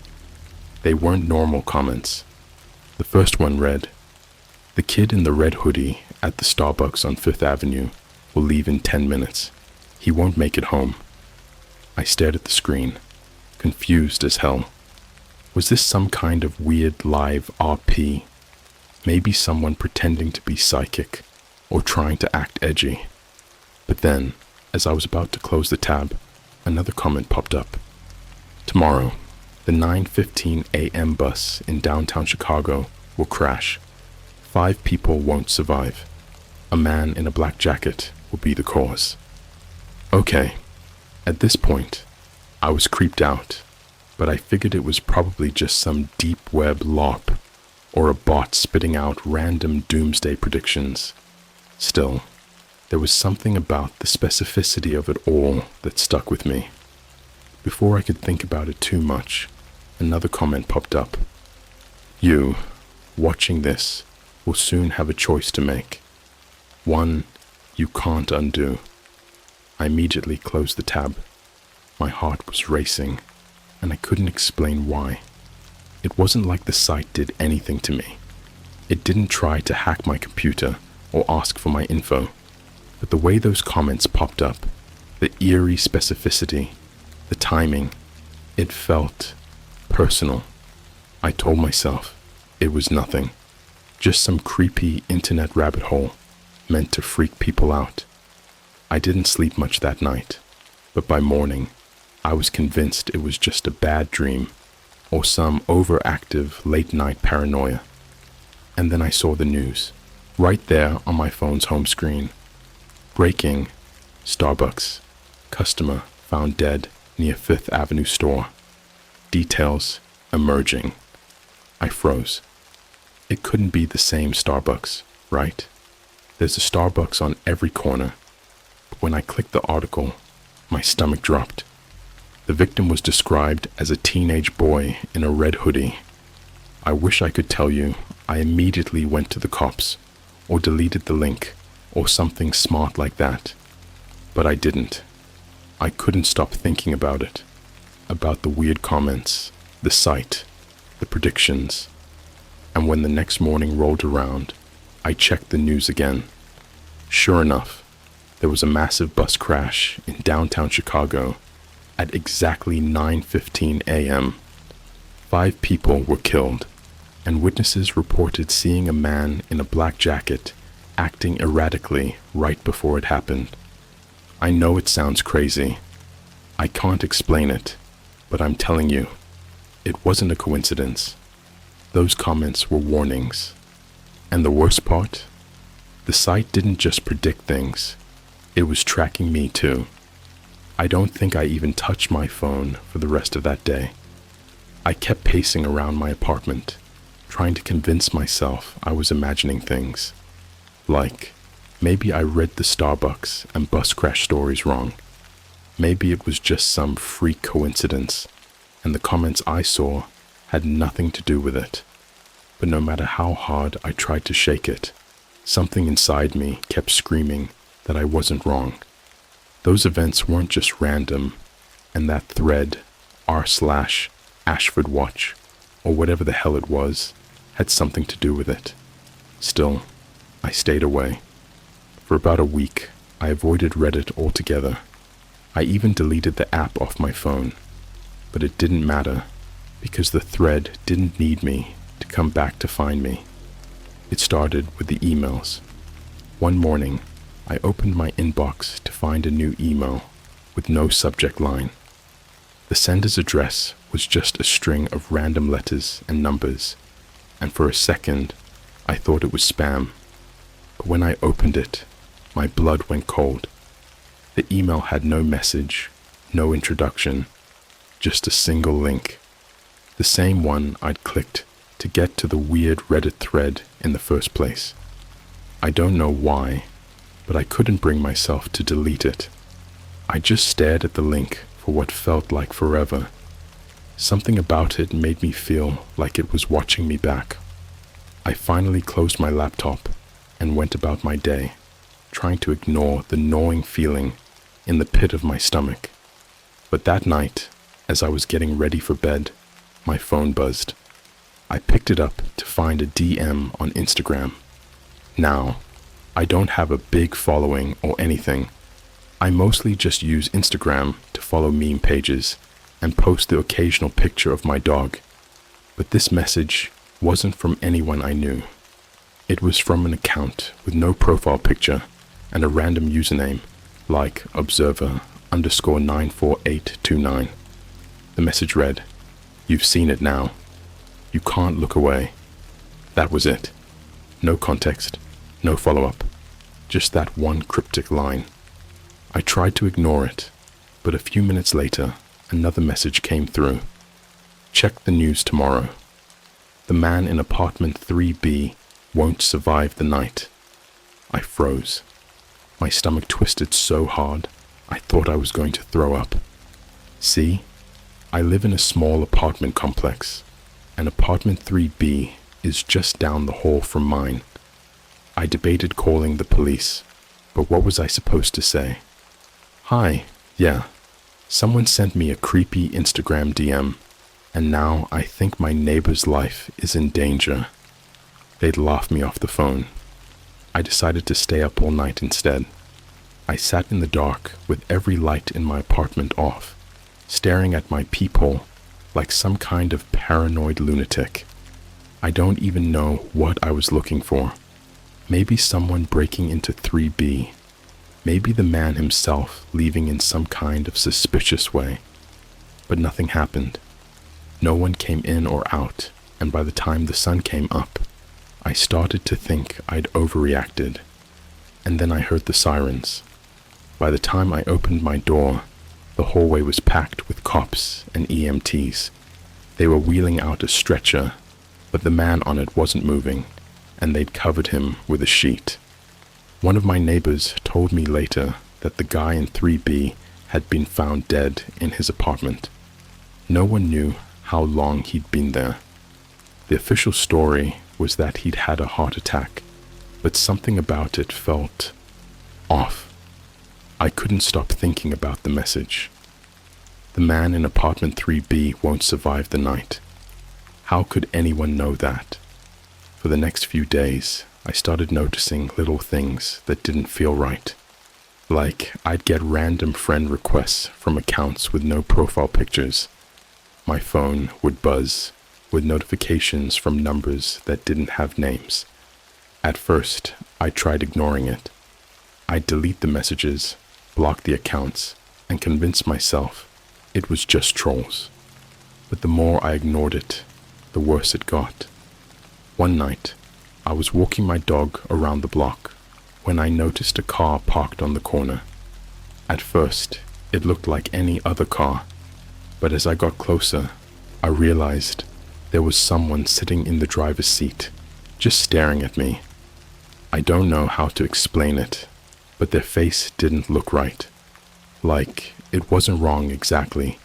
they weren't normal comments. The first one read, "The kid in the red hoodie at the Starbucks on 5th Avenue will leave in 10 minutes. He won't make it home." I stared at the screen, confused as hell. Was this some kind of weird live RP? Maybe someone pretending to be psychic or trying to act edgy. But then, as I was about to close the tab, another comment popped up. "Tomorrow, the 9:15 a.m. bus in downtown Chicago will crash. 5 people won't survive. A man in a black jacket will be the cause." Okay, at this point, I was creeped out, but I figured it was probably just some deep web LARP or a bot spitting out random doomsday predictions. Still, there was something about the specificity of it all that stuck with me. Before I could think about it too much, another comment popped up. "You, watching this, will soon have a choice to make. One you can't undo." I immediately closed the tab. My heart was racing, and I couldn't explain why. It wasn't like the site did anything to me. It didn't try to hack my computer or ask for my info. But the way those comments popped up, the eerie specificity, the timing, it felt personal. I told myself it was nothing, just some creepy internet rabbit hole meant to freak people out. I didn't sleep much that night, but by morning, I was convinced it was just a bad dream or some overactive late-night paranoia. And then I saw the news, right there on my phone's home screen. Breaking, Starbucks, customer found dead near 5th Avenue store. Details emerging. I froze. It couldn't be the same Starbucks, right? There's a Starbucks on every corner. But when I clicked the article, my stomach dropped. The victim was described as a teenage boy in a red hoodie. I wish I could tell you I immediately went to the cops or deleted the link or something smart like that. But I didn't. I couldn't stop thinking about it, about the weird comments, the site, the predictions. And when the next morning rolled around, I checked the news again. Sure enough, there was a massive bus crash in downtown Chicago at exactly 9:15 a.m. 5 people were killed, and witnesses reported seeing a man in a black jacket acting erratically right before it happened. I know it sounds crazy. I can't explain it, but I'm telling you, it wasn't a coincidence. Those comments were warnings. And the worst part? The site didn't just predict things, it was tracking me too. I don't think I even touched my phone for the rest of that day. I kept pacing around my apartment, trying to convince myself I was imagining things. Like, maybe I read the Starbucks and bus crash stories wrong. Maybe it was just some freak coincidence, and the comments I saw had nothing to do with it. But no matter how hard I tried to shake it, something inside me kept screaming that I wasn't wrong. Those events weren't just random, and that thread, r/Ashford Watch, or whatever the hell it was, had something to do with it. Still, I stayed away. For about a week, I avoided Reddit altogether. I even deleted the app off my phone. But it didn't matter, because the thread didn't need me to come back to find me. It started with the emails. One morning, I opened my inbox to find a new email with no subject line. The sender's address was just a string of random letters and numbers, and for a second, I thought it was spam. But when I opened it, my blood went cold. The email had no message, no introduction, just a single link. The same one I'd clicked to get to the weird Reddit thread in the first place. I don't know why, but I couldn't bring myself to delete it. I just stared at the link for what felt like forever. Something about it made me feel like it was watching me back. I finally closed my laptop and went about my day, trying to ignore the gnawing feeling in the pit of my stomach. But that night, as I was getting ready for bed, my phone buzzed. I picked it up to find a DM on Instagram. Now, I don't have a big following or anything. I mostly just use Instagram to follow meme pages and post the occasional picture of my dog. But this message wasn't from anyone I knew. It was from an account with no profile picture and a random username like observer_94829. The message read, "You've seen it now. You can't look away." That was it. No context, no follow-up, just that one cryptic line. I tried to ignore it, but a few minutes later, another message came through. "Check the news tomorrow. The man in apartment 3B won't survive the night." I froze. My stomach twisted so hard, I thought I was going to throw up. See, I live in a small apartment complex, and apartment 3B is just down the hall from mine. I debated calling the police, but what was I supposed to say? "Hi, yeah, someone sent me a creepy Instagram DM, and now I think my neighbor's life is in danger." They'd laugh me off the phone. I decided to stay up all night instead. I sat in the dark with every light in my apartment off, staring at my peephole like some kind of paranoid lunatic. I don't even know what I was looking for. Maybe someone breaking into 3B. Maybe the man himself leaving in some kind of suspicious way. But nothing happened. No one came in or out, and by the time the sun came up, I started to think I'd overreacted. And then I heard the sirens. By the time I opened my door, the hallway was packed with cops and EMTs. They were wheeling out a stretcher, but the man on it wasn't moving, and they'd covered him with a sheet. One of my neighbors told me later that the guy in 3B had been found dead in his apartment. No one knew how long he'd been there. The official story was that he'd had a heart attack, but something about it felt off. I couldn't stop thinking about the message. The man in apartment 3B won't survive the night. How could anyone know that? For the next few days, I started noticing little things that didn't feel right. Like, I'd get random friend requests from accounts with no profile pictures. My phone would buzz with notifications from numbers that didn't have names. At first, I tried ignoring it. I'd delete the messages, block the accounts, and convince myself it was just trolls. but the more I ignored it, the worse it got. One night, I was walking my dog around the block when I noticed a car parked on the corner. At first, it looked like any other car, but as I got closer, I realized there was someone sitting in the driver's seat, just staring at me. I don't know how to explain it, but their face didn't look right. Like, it wasn't wrong exactly.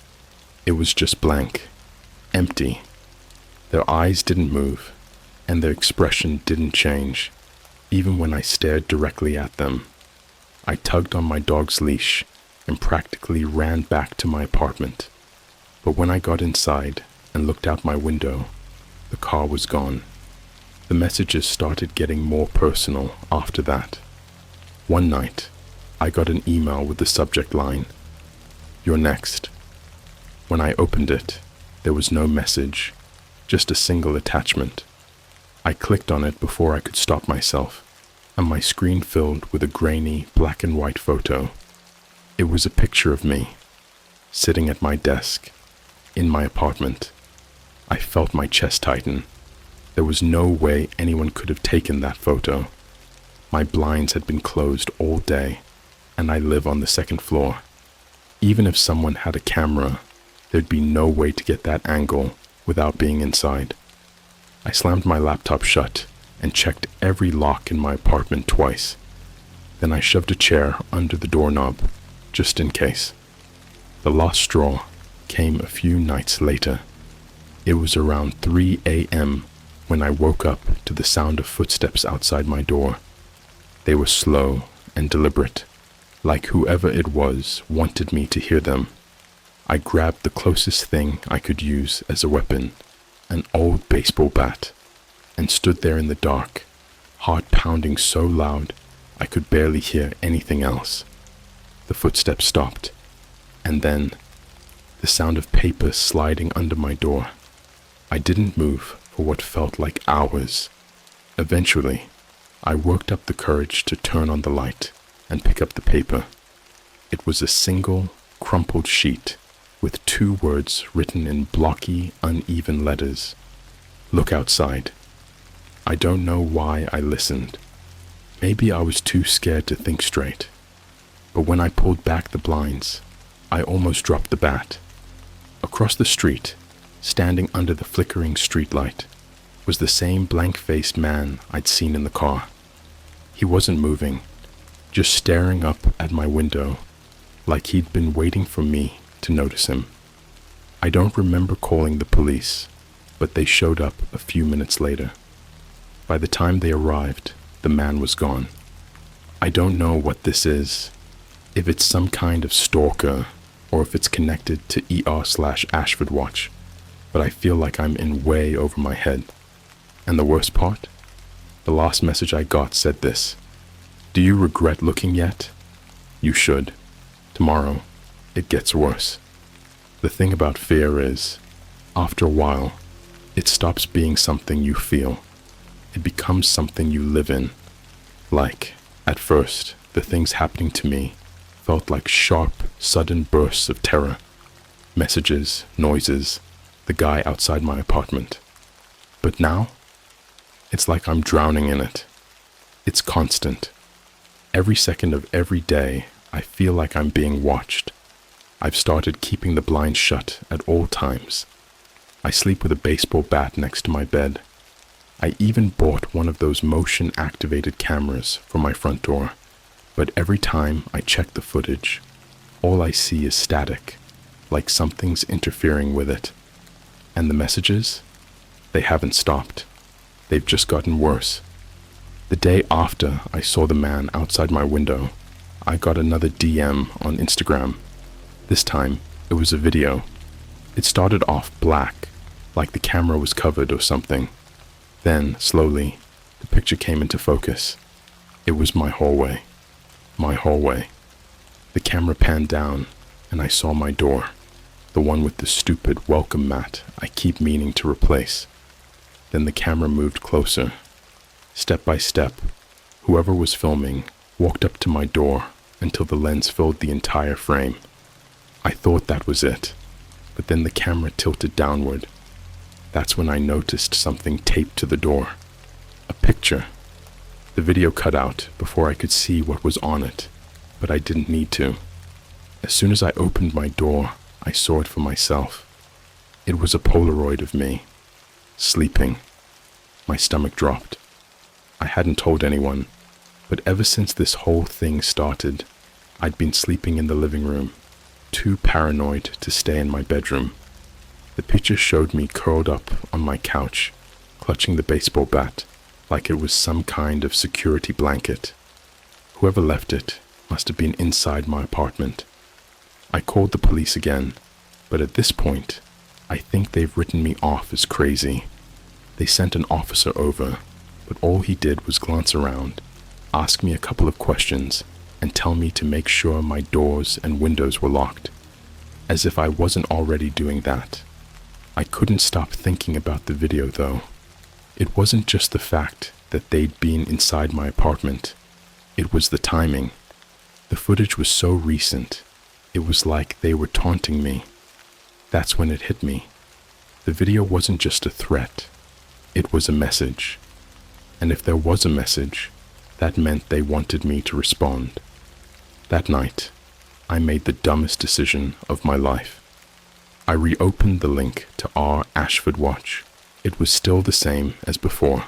It was just blank, empty. Their eyes didn't move, and their expression didn't change, even when I stared directly at them. I tugged on my dog's leash and practically ran back to my apartment. But when I got inside and looked out my window, the car was gone. The messages started getting more personal after that. One night, I got an email with the subject line, "You're next." When I opened it, there was no message, just a single attachment. I clicked on it before I could stop myself, and my screen filled with a grainy black and white photo. It was a picture of me, sitting at my desk, in my apartment. I felt my chest tighten. There was no way anyone could have taken that photo. My blinds had been closed all day, and I live on the second floor. Even if someone had a camera, there'd be no way to get that angle without being inside. I slammed my laptop shut and checked every lock in my apartment twice. Then I shoved a chair under the doorknob, just in case. The last straw came a few nights later. It was around 3 a.m. when I woke up to the sound of footsteps outside my door. They were slow and deliberate, like whoever it was wanted me to hear them. I grabbed the closest thing I could use as a weapon, an old baseball bat, and stood there in the dark, heart pounding so loud I could barely hear anything else. The footsteps stopped, and then the sound of paper sliding under my door. I didn't move for what felt like hours. Eventually, I worked up the courage to turn on the light and pick up the paper. It was a single, crumpled sheet with 2 words written in blocky, uneven letters. "Look outside." I don't know why I listened. Maybe I was too scared to think straight. But when I pulled back the blinds, I almost dropped the bat. Across the street, standing under the flickering streetlight, was the same blank-faced man I'd seen in the car. He wasn't moving, just staring up at my window, like he'd been waiting for me to notice him. I don't remember calling the police, but they showed up a few minutes later. By the time they arrived, the man was gone. I don't know what this is, if it's some kind of stalker, or if it's connected to ER/Ashford Watch, but I feel like I'm in way over my head. And the worst part? The last message I got said this: "Do you regret looking yet? You should. Tomorrow, it gets worse." The thing about fear is, after a while, it stops being something you feel. It becomes something you live in. Like, at first, the things happening to me felt like sharp, sudden bursts of terror. Messages, noises, the guy outside my apartment. But now, it's like I'm drowning in it. It's constant. Every second of every day, I feel like I'm being watched. I've started keeping the blinds shut at all times. I sleep with a baseball bat next to my bed. I even bought one of those motion-activated cameras for my front door, but every time I check the footage, all I see is static, like something's interfering with it. And the messages? They haven't stopped. They've just gotten worse. The day after I saw the man outside my window, I got another DM on Instagram. This time, it was a video. It started off black, like the camera was covered or something. Then, slowly, the picture came into focus. It was my hallway. My hallway. The camera panned down, and I saw my door, the one with the stupid welcome mat I keep meaning to replace. Then the camera moved closer. Step by step, whoever was filming walked up to my door until the lens filled the entire frame. I thought that was it, but then the camera tilted downward. That's when I noticed something taped to the door. A picture. The video cut out before I could see what was on it, but I didn't need to. As soon as I opened my door, I saw it for myself. It was a Polaroid of me, sleeping. My stomach dropped. I hadn't told anyone, but ever since this whole thing started, I'd been sleeping in the living room, too paranoid to stay in my bedroom. The picture showed me curled up on my couch, clutching the baseball bat, like it was some kind of security blanket. Whoever left it must have been inside my apartment. I called the police again, but at this point, I think they've written me off as crazy. They sent an officer over, but all he did was glance around, ask me a couple of questions, and tell me to make sure my doors and windows were locked. As if I wasn't already doing that. I couldn't stop thinking about the video though. It wasn't just the fact that they'd been inside my apartment. It was the timing. The footage was so recent. It was like they were taunting me. That's when it hit me. The video wasn't just a threat. It was a message. And if there was a message, that meant they wanted me to respond. That night, I made the dumbest decision of my life. I reopened the link to our Ashford watch. It was still the same as before.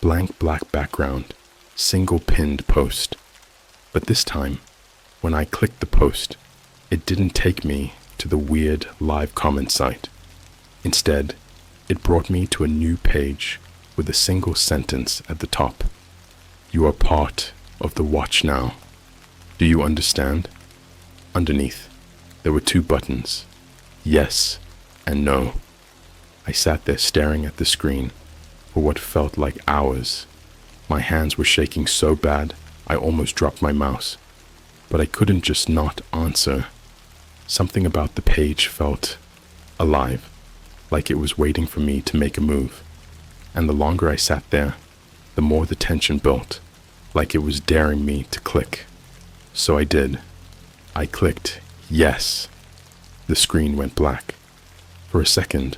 Blank black background, single pinned post. But this time, when I clicked the post, it didn't take me to the weird live comment site. Instead, it brought me to a new page with a single sentence at the top. You are part of the watch now. Do you understand? Underneath, there were 2 buttons, yes and no. I sat there staring at the screen for what felt like hours. My hands were shaking so bad, I almost dropped my mouse. But I couldn't just not answer. Something about the page felt alive, like it was waiting for me to make a move. And the longer I sat there, the more the tension built, like it was daring me to click. So I did. I clicked yes. The screen went black. For a second,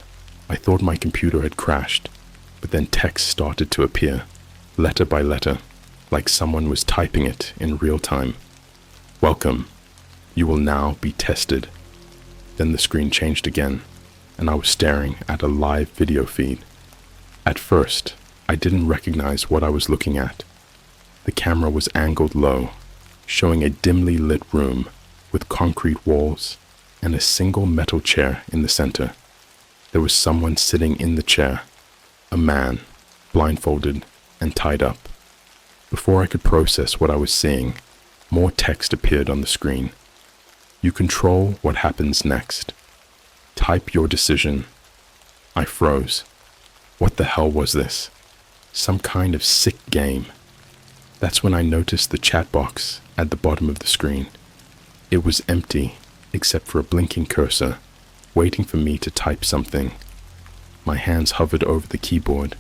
I thought my computer had crashed, but then text started to appear, letter by letter, like someone was typing it in real time. Welcome. You will now be tested. Then the screen changed again, and I was staring at a live video feed. At first, I didn't recognize what I was looking at. The camera was angled low, showing a dimly lit room with concrete walls and a single metal chair in the center. There was someone sitting in the chair, a man, blindfolded and tied up. Before I could process what I was seeing, more text appeared on the screen. You control what happens next. Type your decision. I froze. What the hell was this? Some kind of sick game. That's when I noticed the chat box at the bottom of the screen. It was empty, except for a blinking cursor, waiting for me to type something. My hands hovered over the keyboard,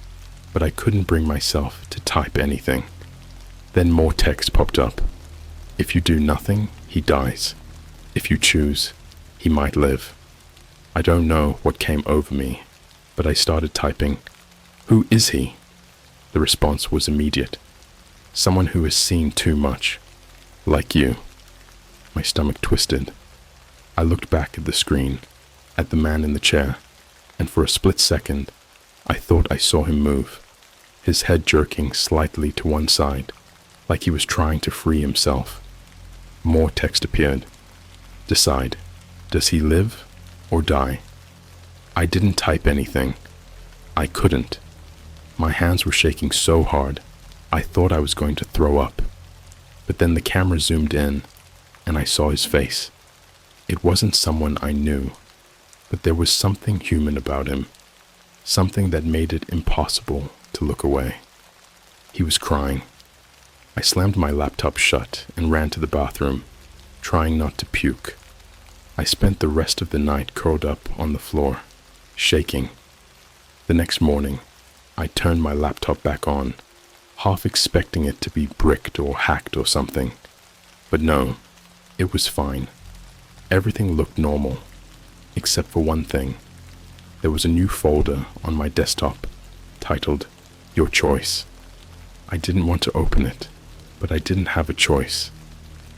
but I couldn't bring myself to type anything. Then more text popped up. If you do nothing, he dies. If you choose, he might live. I don't know what came over me, but I started typing, "Who is he?" The response was immediate. Someone who has seen too much. Like you. My stomach twisted. I looked back at the screen, at the man in the chair, and for a split second, I thought I saw him move, his head jerking slightly to one side, like he was trying to free himself. More text appeared. Decide. Does he live or die? I didn't type anything. I couldn't. My hands were shaking so hard, I thought I was going to throw up. But then the camera zoomed in, and I saw his face. It wasn't someone I knew, but there was something human about him, something that made it impossible to look away. He was crying. I slammed my laptop shut and ran to the bathroom, trying not to puke. I spent the rest of the night curled up on the floor, shaking. The next morning, I turned my laptop back on, half expecting it to be bricked or hacked or something. But no, it was fine. Everything looked normal. except for one thing. There was a new folder on my desktop titled Your Choice. I didn't want to open it, but I didn't have a choice.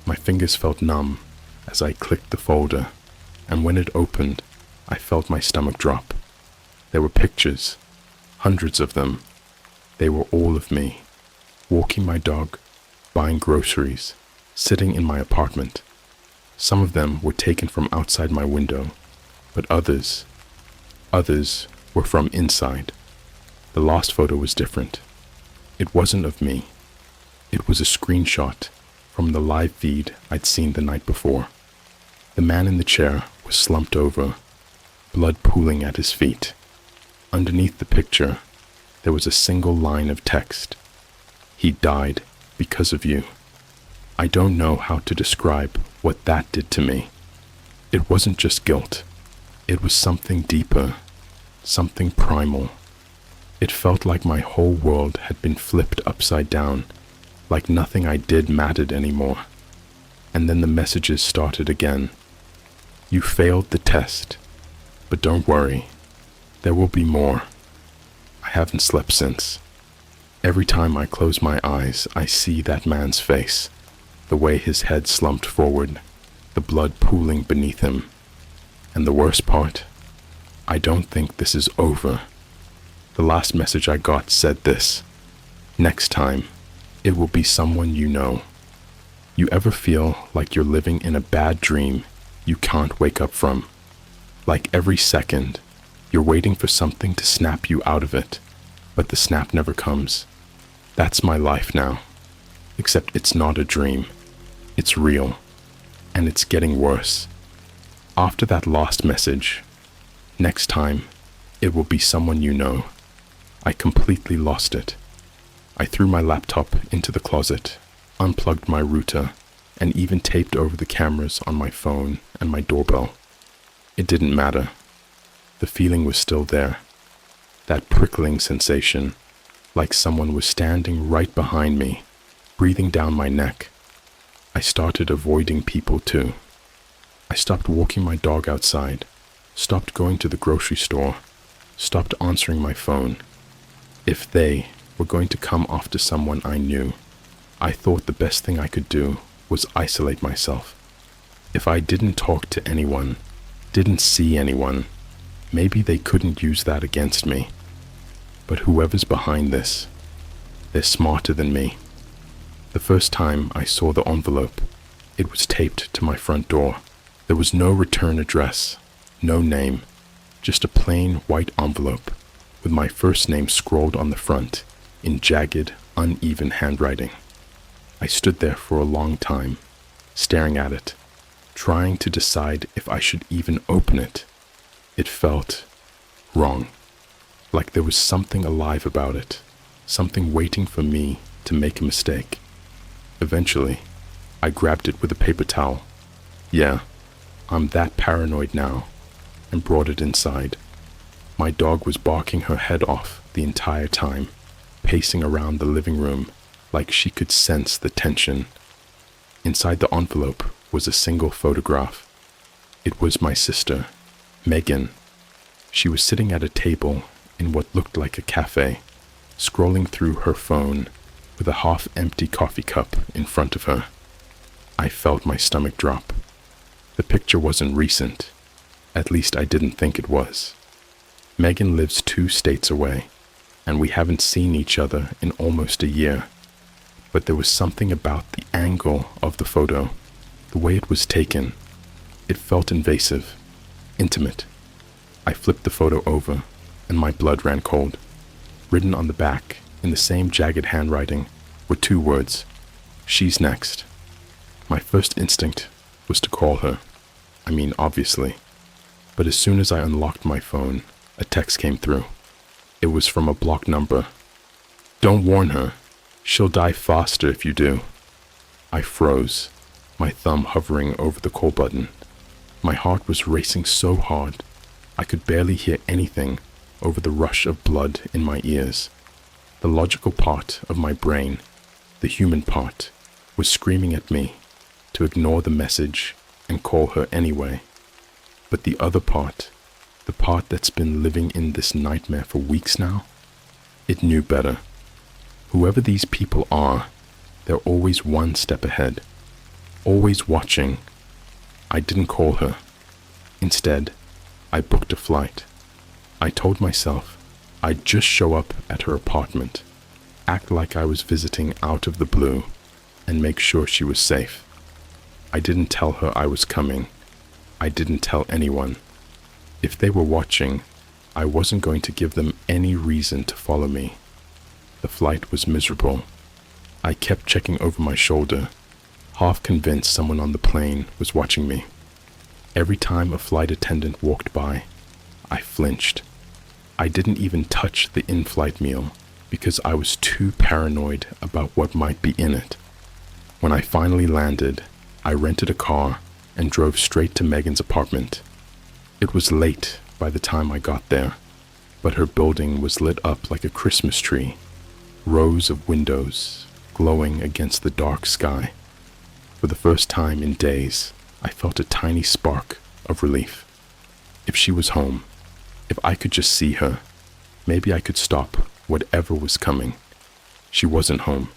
My fingers felt numb as I clicked the folder, and when it opened, I felt my stomach drop. There were pictures, hundreds of them. They were all of me, walking my dog, buying groceries, sitting in my apartment. Some of them were taken from outside my window, but others were from inside. The last photo was different. It wasn't of me. It was a screenshot from the live feed I'd seen the night before. The man in the chair was slumped over, blood pooling at his feet. Underneath the picture, there was a single line of text. He died because of you. I don't know how to describe what that did to me. It wasn't just guilt. It was something deeper, something primal. It felt like my whole world had been flipped upside down, like nothing I did mattered anymore. And then the messages started again. You failed the test, but don't worry, there will be more. I haven't slept since. Every time I close my eyes, I see that man's face, the way his head slumped forward, the blood pooling beneath him. And the worst part, I don't think this is over. The last message I got said this: next time, it will be someone you know. You ever feel like you're living in a bad dream you can't wake up from? Like every second, you're waiting for something to snap you out of it, but the snap never comes. That's my life now, except it's not a dream. It's real, and it's getting worse. After that last message, next time, it will be someone you know, I completely lost it. I threw my laptop into the closet, unplugged my router, and even taped over the cameras on my phone and my doorbell. It didn't matter. The feeling was still there. That prickling sensation, like someone was standing right behind me, breathing down my neck. I started avoiding people too. I stopped walking my dog outside, stopped going to the grocery store, stopped answering my phone. If they were going to come after someone I knew, I thought the best thing I could do was isolate myself. If I didn't talk to anyone, didn't see anyone, maybe they couldn't use that against me. But whoever's behind this, they're smarter than me. The first time I saw the envelope, it was taped to my front door. There was no return address, no name, just a plain white envelope with my first name scrawled on the front in jagged, uneven handwriting. I stood there for a long time, staring at it, trying to decide if I should even open it. It felt wrong, like there was something alive about it, something waiting for me to make a mistake. Eventually, I grabbed it with a paper towel. Yeah, I'm that paranoid now, and brought it inside. My dog was barking her head off the entire time, pacing around the living room like she could sense the tension. Inside the envelope was a single photograph. It was my sister, Megan. She was sitting at a table in what looked like a cafe, scrolling through her phone with a half-empty coffee cup in front of her. I felt my stomach drop. The picture wasn't recent. At least I didn't think it was. Megan lives 2 states away, and we haven't seen each other in almost a year. But there was something about the angle of the photo, the way it was taken. It felt invasive, intimate. I flipped the photo over, and my blood ran cold. Written on the back, in the same jagged handwriting, were 2 words: she's next. My first instinct was to call her. I mean, obviously. But as soon as I unlocked my phone, a text came through. It was from a blocked number. Don't warn her. She'll die faster if you do. I froze, my thumb hovering over the call button. My heart was racing so hard, I could barely hear anything over the rush of blood in my ears. The logical part of my brain, the human part, was screaming at me to ignore the message and call her anyway. But the other part, the part that's been living in this nightmare for weeks now, it knew better. Whoever these people are, they're always one step ahead, always watching. I didn't call her. Instead, I booked a flight. I told myself I'd just show up at her apartment, act like I was visiting out of the blue, and make sure she was safe. I didn't tell her I was coming. I didn't tell anyone. If they were watching, I wasn't going to give them any reason to follow me. The flight was miserable. I kept checking over my shoulder, half convinced someone on the plane was watching me. Every time a flight attendant walked by, I flinched. I didn't even touch the in-flight meal because I was too paranoid about what might be in it. When I finally landed, I rented a car and drove straight to Megan's apartment. It was late by the time I got there, but her building was lit up like a Christmas tree, rows of windows glowing against the dark sky. For the first time in days, I felt a tiny spark of relief. If she was home, if I could just see her, maybe I could stop whatever was coming. She wasn't home.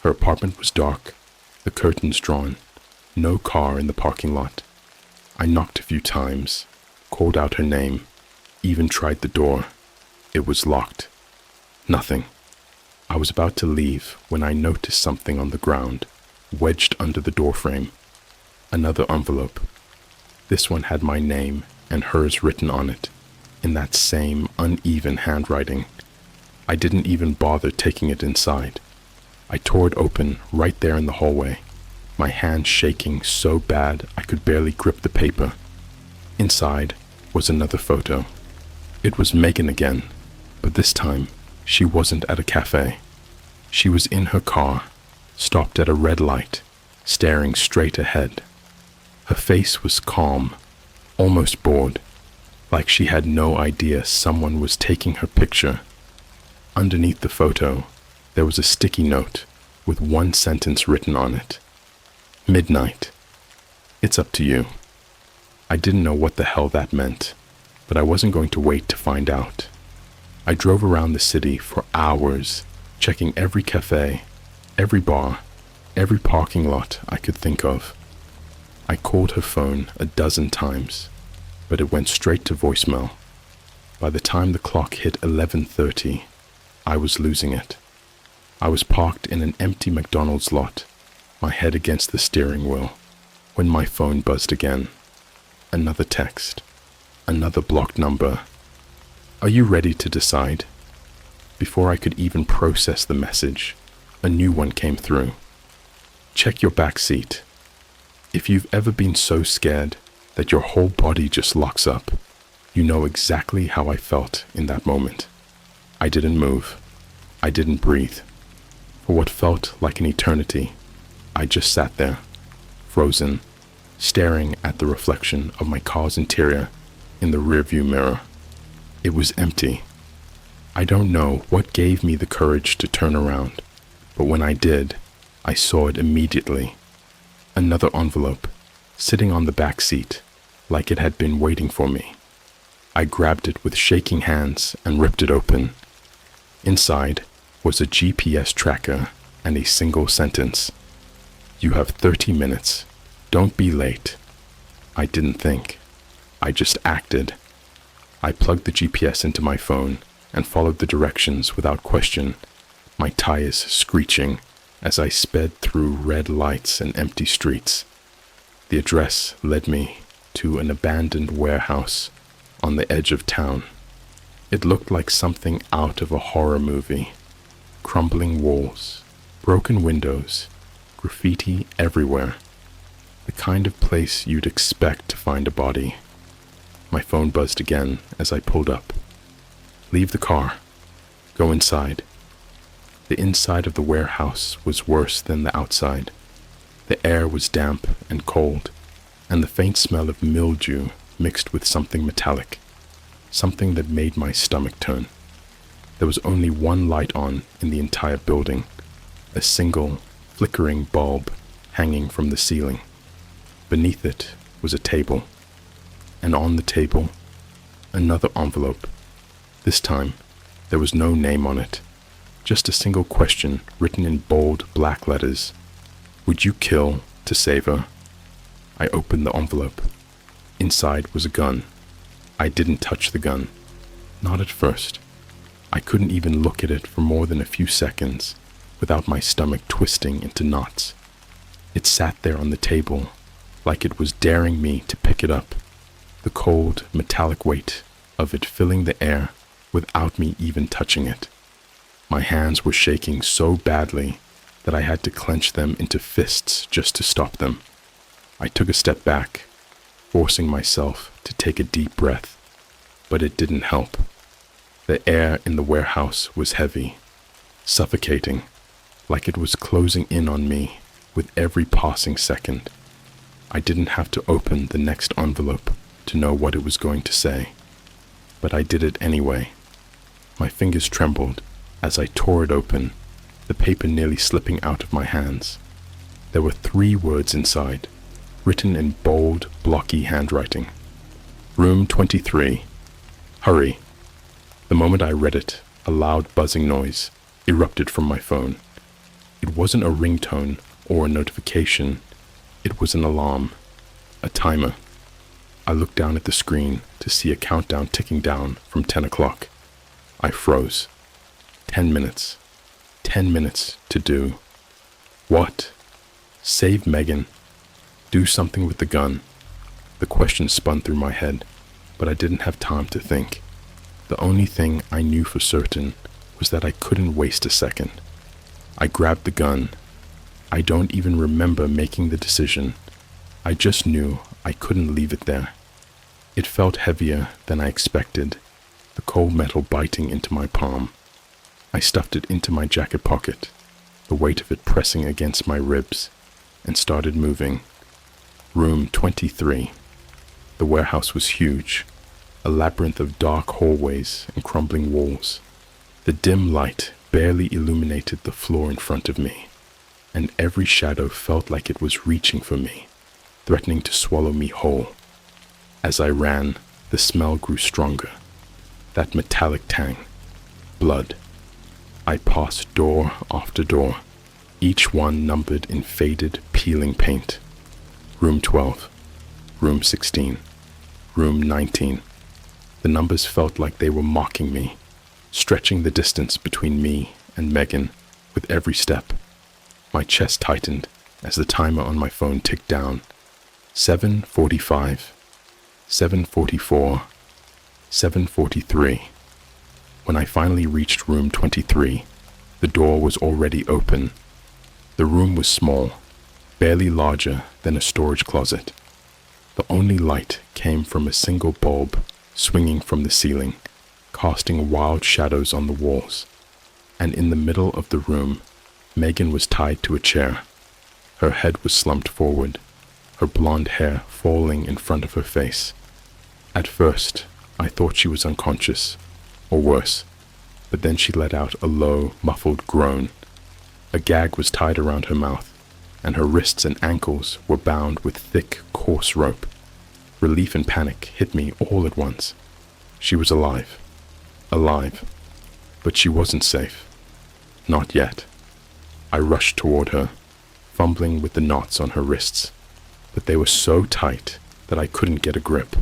Her apartment was dark, the curtains drawn, no car in the parking lot. I knocked a few times, called out her name, even tried the door. It was locked. Nothing. I was about to leave when I noticed something on the ground, wedged under the doorframe. Another envelope. This one had my name and hers written on it, in that same uneven handwriting. I didn't even bother taking it inside. I tore it open right there in the hallway, my hand shaking so bad I could barely grip the paper. Inside was another photo. It was Megan again, but this time she wasn't at a cafe. She was in her car, stopped at a red light, staring straight ahead. Her face was calm, almost bored, like she had no idea someone was taking her picture. Underneath the photo, there was a sticky note with one sentence written on it. Midnight. It's up to you. I didn't know what the hell that meant, but I wasn't going to wait to find out. I drove around the city for hours, checking every cafe, every bar, every parking lot I could think of. I called her phone a dozen times, but it went straight to voicemail. By the time the clock hit 11:30, I was losing it. I was parked in an empty McDonald's lot, my head against the steering wheel, when my phone buzzed again. Another text, another blocked number. Are you ready to decide? Before I could even process the message, a new one came through. Check your back seat. If you've ever been so scared that your whole body just locks up, you know exactly how I felt in that moment. I didn't move. I didn't breathe. For what felt like an eternity, I just sat there, frozen, staring at the reflection of my car's interior in the rearview mirror. It was empty. I don't know what gave me the courage to turn around, but when I did, I saw it immediately. Another envelope, sitting on the back seat, like it had been waiting for me. I grabbed it with shaking hands and ripped it open. Inside was a GPS tracker and a single sentence. You have 30 minutes. Don't be late. I didn't think. I just acted. I plugged the GPS into my phone and followed the directions without question, my tires screeching as I sped through red lights and empty streets. The address led me to an abandoned warehouse on the edge of town. It looked like something out of a horror movie. Crumbling walls, broken windows, graffiti everywhere. The kind of place you'd expect to find a body. My phone buzzed again as I pulled up. Leave the car. Go inside. The inside of the warehouse was worse than the outside. The air was damp and cold, and the faint smell of mildew mixed with something metallic, something that made my stomach turn. There was only one light on in the entire building, a single, flickering bulb hanging from the ceiling. Beneath it was a table, and on the table, another envelope. This time, there was no name on it, just a single question written in bold black letters. Would you kill to save her? I opened the envelope. Inside was a gun. I didn't touch the gun. Not at first. I couldn't even look at it for more than a few seconds without my stomach twisting into knots. It sat there on the table, like it was daring me to pick it up, the cold, metallic weight of it filling the air without me even touching it. My hands were shaking so badly that I had to clench them into fists just to stop them. I took a step back, forcing myself to take a deep breath, but it didn't help. The air in the warehouse was heavy, suffocating, like it was closing in on me with every passing second. I didn't have to open the next envelope to know what it was going to say, but I did it anyway. My fingers trembled as I tore it open, the paper nearly slipping out of my hands. There were 3 words inside, written in bold, blocky handwriting. Room 23. Hurry. The moment I read it, a loud buzzing noise erupted from my phone. It wasn't a ringtone or a notification. It was an alarm, a timer. I looked down at the screen to see a countdown ticking down from 10 o'clock. I froze. 10 minutes. 10 minutes to do. What? Save Megan. Do something with the gun. The question spun through my head, but I didn't have time to think. The only thing I knew for certain was that I couldn't waste a second. I grabbed the gun. I don't even remember making the decision. I just knew I couldn't leave it there. It felt heavier than I expected, the cold metal biting into my palm. I stuffed it into my jacket pocket, the weight of it pressing against my ribs, and started moving. Room 23. The warehouse was huge, a labyrinth of dark hallways and crumbling walls. The dim light barely illuminated the floor in front of me, and every shadow felt like it was reaching for me, threatening to swallow me whole. As I ran, the smell grew stronger. That metallic tang. Blood. I passed door after door, each one numbered in faded, peeling paint. Room 12. Room 16. Room 19. The numbers felt like they were mocking me, stretching the distance between me and Megan with every step. My chest tightened as the timer on my phone ticked down. 7:45, 7:44, 7:43. When I finally reached room 23, the door was already open. The room was small, barely larger than a storage closet. The only light came from a single bulb swinging from the ceiling, casting wild shadows on the walls. And in the middle of the room, Megan was tied to a chair. Her head was slumped forward, her blonde hair falling in front of her face. At first, I thought she was unconscious, or worse, but then she let out a low, muffled groan. A gag was tied around her mouth, and her wrists and ankles were bound with thick, coarse rope. Relief and panic hit me all at once. She was alive. Alive. But she wasn't safe. Not yet. I rushed toward her, fumbling with the knots on her wrists, but they were so tight that I couldn't get a grip.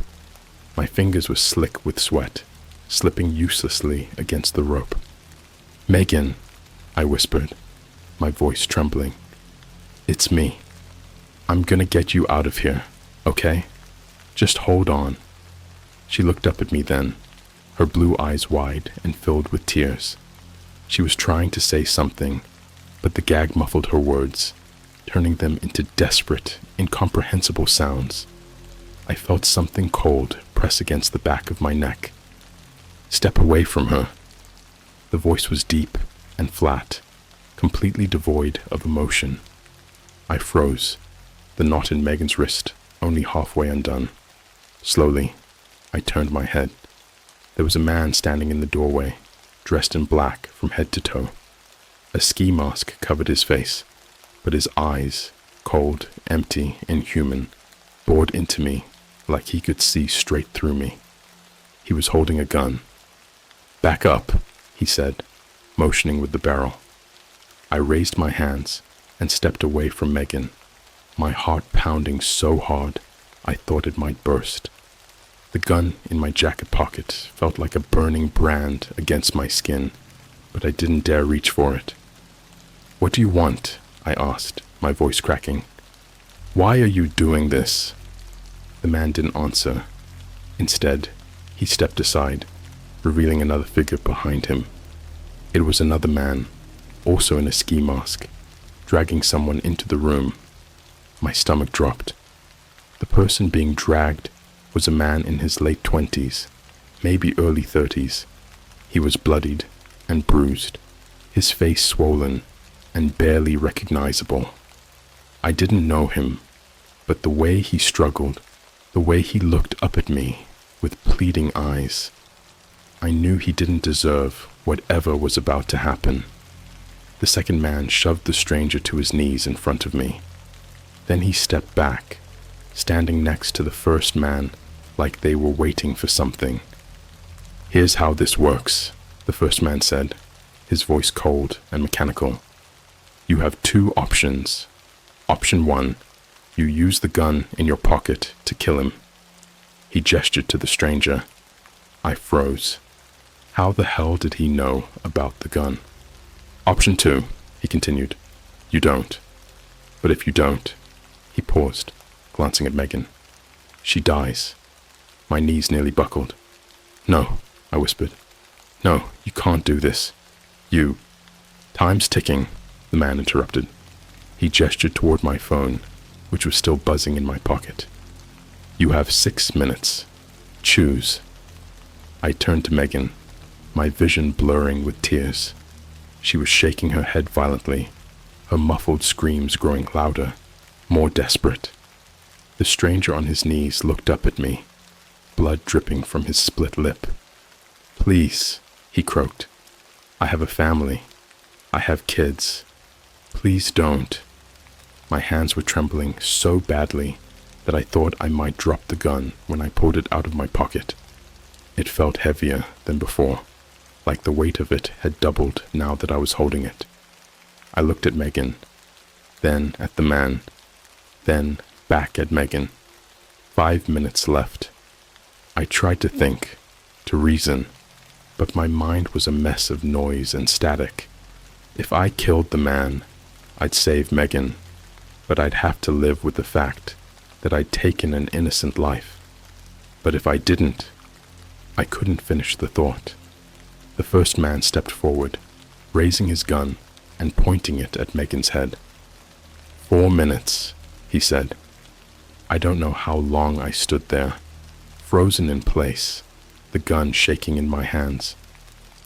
My fingers were slick with sweat, slipping uselessly against the rope. "Megan," I whispered, my voice trembling. "It's me. I'm gonna get you out of here, okay? Just hold on." She looked up at me then, her blue eyes wide and filled with tears. She was trying to say something, but the gag muffled her words, turning them into desperate, incomprehensible sounds. I felt something cold press against the back of my neck. "Step away from her." The voice was deep and flat, completely devoid of emotion. I froze, the knot in Megan's wrist only halfway undone. Slowly, I turned my head. There was a man standing in the doorway, dressed in black from head to toe. A ski mask covered his face, but his eyes, cold, empty, inhuman, bored into me like he could see straight through me. He was holding a gun. "Back up," he said, motioning with the barrel. I raised my hands and stepped away from Megan, my heart pounding so hard I thought it might burst. The gun in my jacket pocket felt like a burning brand against my skin, but I didn't dare reach for it. "What do you want?" I asked, my voice cracking. "Why are you doing this?" The man didn't answer. Instead, he stepped aside, revealing another figure behind him. It was another man, also in a ski mask, dragging someone into the room. My stomach dropped. The person being dragged was a man in his late 20s, maybe early 30s. He was bloodied and bruised, his face swollen and barely recognizable. I didn't know him, but the way he struggled, the way he looked up at me with pleading eyes, I knew he didn't deserve whatever was about to happen. The second man shoved the stranger to his knees in front of me. Then he stepped back, standing next to the first man like they were waiting for something. "Here's how this works," the first man said, his voice cold and mechanical. "You have two options. Option 1, you use the gun in your pocket to kill him." He gestured to the stranger. I froze. How the hell did he know about the gun? "Option 2, he continued, "you don't. But if you don't," he paused, glancing at Megan, "she dies." My knees nearly buckled. "No," I whispered. "No, you can't do this. You—" "Time's ticking," the man interrupted. He gestured toward my phone, which was still buzzing in my pocket. "You have 6 minutes. Choose." I turned to Megan, my vision blurring with tears. She was shaking her head violently, her muffled screams growing louder, more desperate. The stranger on his knees looked up at me, blood dripping from his split lip. "Please," he croaked. "I have a family. I have kids. Please don't." My hands were trembling so badly that I thought I might drop the gun when I pulled it out of my pocket. It felt heavier than before, like the weight of it had doubled now that I was holding it. I looked at Megan, then at the man, then back at Megan. 5 minutes left. I tried to think, to reason, but my mind was a mess of noise and static. If I killed the man, I'd save Megan, but I'd have to live with the fact that I'd taken an innocent life. But if I didn't, I couldn't finish the thought. The first man stepped forward, raising his gun and pointing it at Megan's head. 4 minutes, he said. I don't know how long I stood there, frozen in place, the gun shaking in my hands.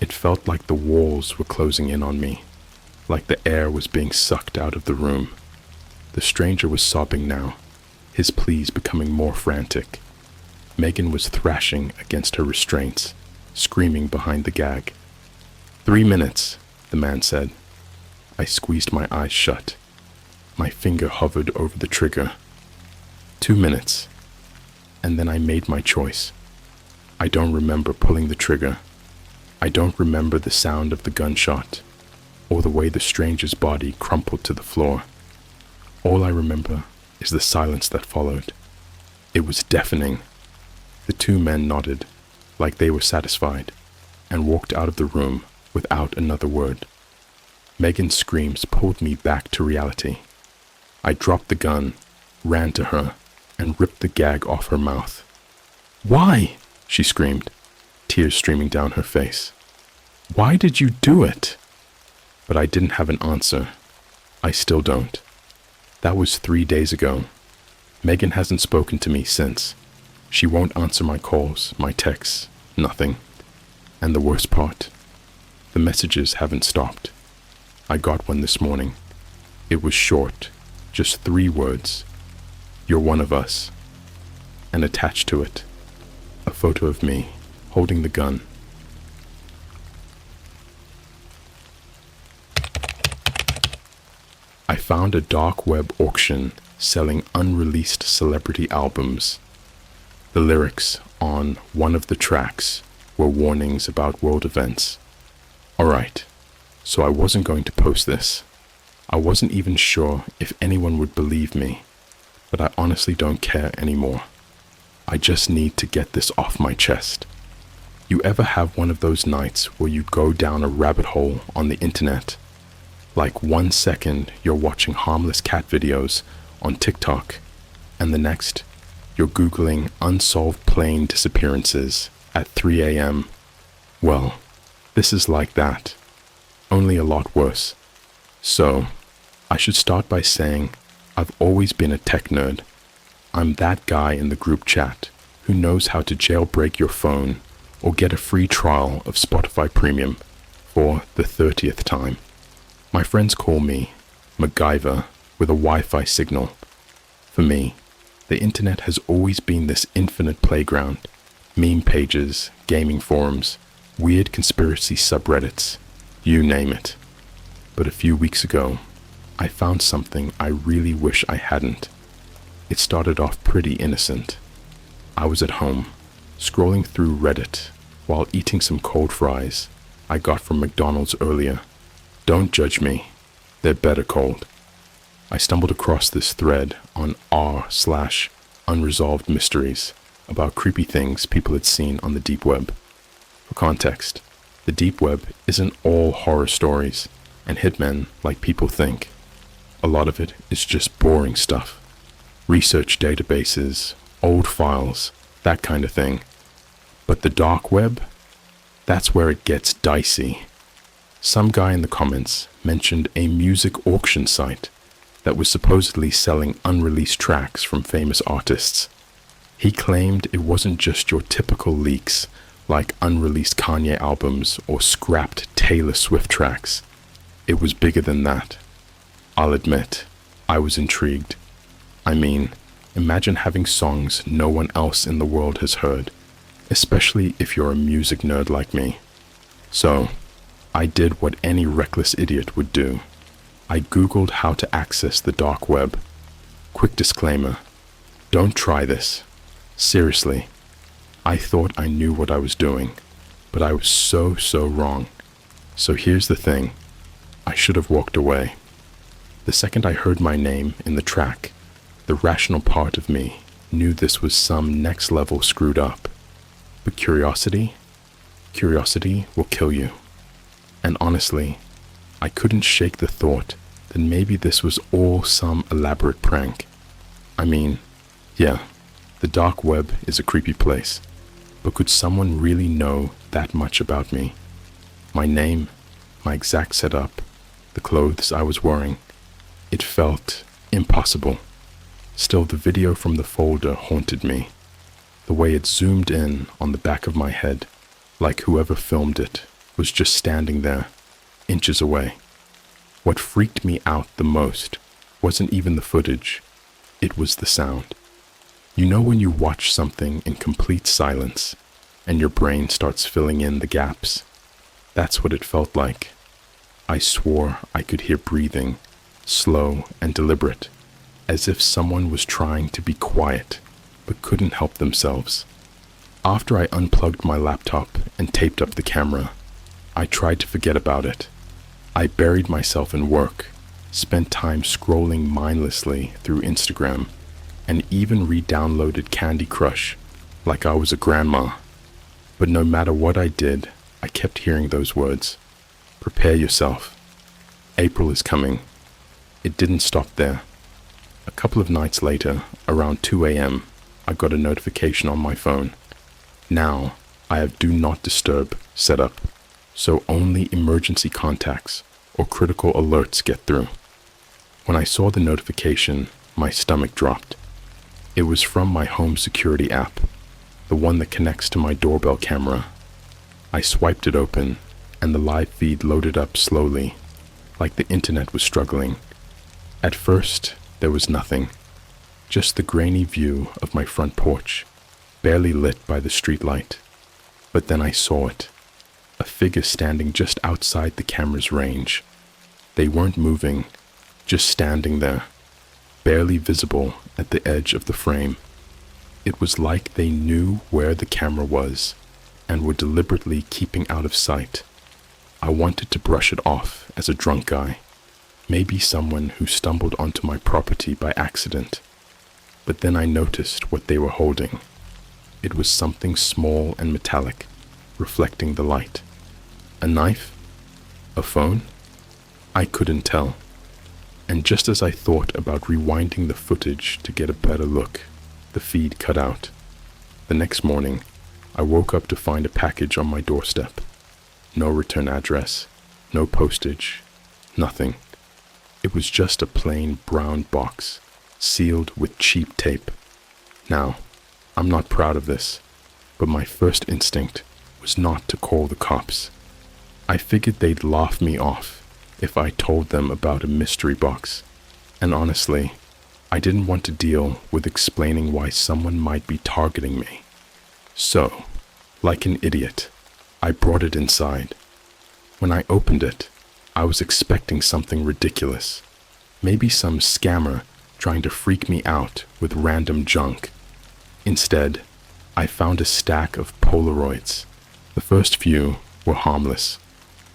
It felt like the walls were closing in on me, like the air was being sucked out of the room. The stranger was sobbing now, his pleas becoming more frantic. Megan was thrashing against her restraints, screaming behind the gag. 3 minutes, the man said. I squeezed my eyes shut. My finger hovered over the trigger. 2 minutes. And then I made my choice. I don't remember pulling the trigger. I don't remember the sound of the gunshot, or the way the stranger's body crumpled to the floor. All I remember is the silence that followed. It was deafening. The 2 men nodded, like they were satisfied, and walked out of the room without another word. Megan's screams pulled me back to reality. I dropped the gun, ran to her, and ripped the gag off her mouth. "Why?" she screamed, tears streaming down her face. "Why did you do it?" But I didn't have an answer. I still don't. That was 3 days ago. Megan hasn't spoken to me since. She won't answer my calls, my texts, nothing. And the worst part, the messages haven't stopped. I got one this morning. It was short, just 3 words. "You're one of us." And attached to it, a photo of me holding the gun. I found a dark web auction selling unreleased celebrity albums. The lyrics on one of the tracks were warnings about world events. Alright, so I wasn't going to post this. I wasn't even sure if anyone would believe me, but I honestly don't care anymore. I just need to get this off my chest. You ever have one of those nights where you go down a rabbit hole on the internet? Like 1 second you're watching harmless cat videos on TikTok, and the next you're Googling unsolved plane disappearances at 3 a.m. Well, this is like that, only a lot worse. So, I should start by saying I've always been a tech nerd. I'm that guy in the group chat who knows how to jailbreak your phone or get a free trial of Spotify Premium for the 30th time. My friends call me MacGyver with a Wi-Fi signal. For me, the internet has always been this infinite playground. Meme pages, gaming forums, weird conspiracy subreddits, you name it. But a few weeks ago, I found something I really wish I hadn't. It started off pretty innocent. I was at home, scrolling through Reddit while eating some cold fries I got from McDonald's earlier. Don't judge me, they're better cold. I stumbled across this thread on r/unresolved mysteries about creepy things people had seen on the deep web. For context, the deep web isn't all horror stories and hitmen like people think. A lot of it is just boring stuff. Research databases, old files, that kind of thing. But the dark web? That's where it gets dicey. Some guy in the comments mentioned a music auction site that was supposedly selling unreleased tracks from famous artists. He claimed it wasn't just your typical leaks like unreleased Kanye albums or scrapped Taylor Swift tracks. It was bigger than that. I'll admit, I was intrigued. I mean, imagine having songs no one else in the world has heard, especially if you're a music nerd like me. So, I did what any reckless idiot would do. I Googled how to access the dark web. Quick disclaimer, don't try this. Seriously, I thought I knew what I was doing, but I was so wrong. So here's the thing, I should have walked away. The second I heard my name in the track, the rational part of me knew this was some next level screwed up. But curiosity will kill you. And honestly, I couldn't shake the thought that maybe this was all some elaborate prank. I mean, yeah, the dark web is a creepy place, but could someone really know that much about me? My name, my exact setup, the clothes I was wearing. It felt impossible. Still, the video from the folder haunted me. The way it zoomed in on the back of my head, like whoever filmed it was just standing there, inches away. What freaked me out the most wasn't even the footage, it was the sound. You know when you watch something in complete silence and your brain starts filling in the gaps? That's what it felt like. I swore I could hear breathing, slow and deliberate, as if someone was trying to be quiet but couldn't help themselves. After I unplugged my laptop and taped up the camera, I tried to forget about it. I buried myself in work, spent time scrolling mindlessly through Instagram, and even re-downloaded Candy Crush like I was a grandma. But no matter what I did, I kept hearing those words. Prepare yourself. April is coming. It didn't stop there. A couple of nights later, around 2 a.m., I got a notification on my phone. Now, I have Do Not Disturb set up, so only emergency contacts or critical alerts get through. When I saw the notification, my stomach dropped. It was from my home security app, the one that connects to my doorbell camera. I swiped it open, and the live feed loaded up slowly, like the internet was struggling. At first, there was nothing, just the grainy view of my front porch, barely lit by the streetlight. But then I saw it, a figure standing just outside the camera's range. They weren't moving, just standing there, barely visible at the edge of the frame. It was like they knew where the camera was and were deliberately keeping out of sight. I wanted to brush it off as a drunk guy, maybe someone who stumbled onto my property by accident. But then I noticed what they were holding. It was something small and metallic, reflecting the light. A knife? A phone? I couldn't tell. And just as I thought about rewinding the footage to get a better look, the feed cut out. The next morning, I woke up to find a package on my doorstep. No return address, no postage, nothing. It was just a plain brown box, sealed with cheap tape. Now, I'm not proud of this, but my first instinct was not to call the cops. I figured they'd laugh me off if I told them about a mystery box, and honestly, I didn't want to deal with explaining why someone might be targeting me. So, like an idiot, I brought it inside. When I opened it, I was expecting something ridiculous. Maybe some scammer trying to freak me out with random junk. Instead, I found a stack of Polaroids. The first few were harmless,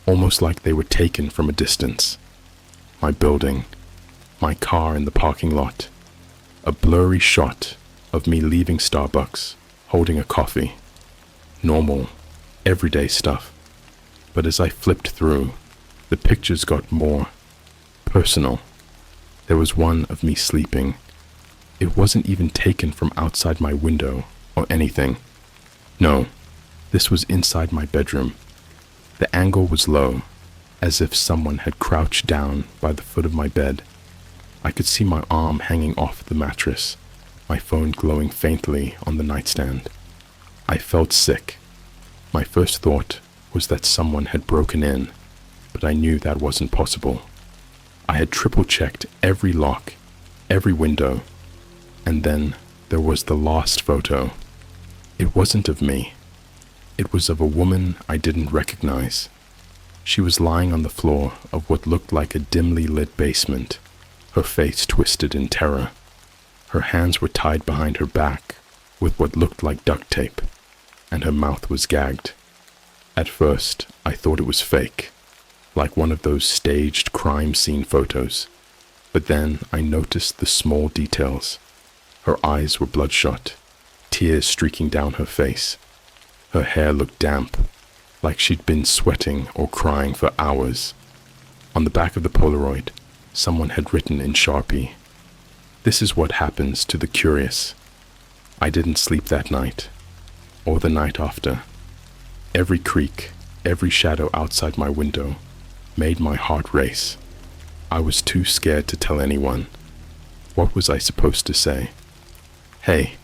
almost like they were taken from a distance. My building, my car in the parking lot, a blurry shot of me leaving Starbucks, holding a coffee. Normal, everyday stuff. But as I flipped through, the pictures got more personal. There was one of me sleeping. It wasn't even taken from outside my window or anything. No, this was inside my bedroom. The angle was low, as if someone had crouched down by the foot of my bed. I could see my arm hanging off the mattress, my phone glowing faintly on the nightstand. I felt sick. My first thought was that someone had broken in, but I knew that wasn't possible. I had triple-checked every lock, every window, and then there was the lost photo. It wasn't of me. It was of a woman I didn't recognize. She was lying on the floor of what looked like a dimly lit basement, her face twisted in terror. Her hands were tied behind her back with what looked like duct tape, and her mouth was gagged. At first, I thought it was fake, like one of those staged crime scene photos. But then I noticed the small details. Her eyes were bloodshot, tears streaking down her face. Her hair looked damp, like she'd been sweating or crying for hours. On the back of the Polaroid, someone had written in Sharpie, "This is what happens to the curious." I didn't sleep that night, or the night after. Every creak, every shadow outside my window made my heart race. I was too scared to tell anyone. What was I supposed to say? "Hey,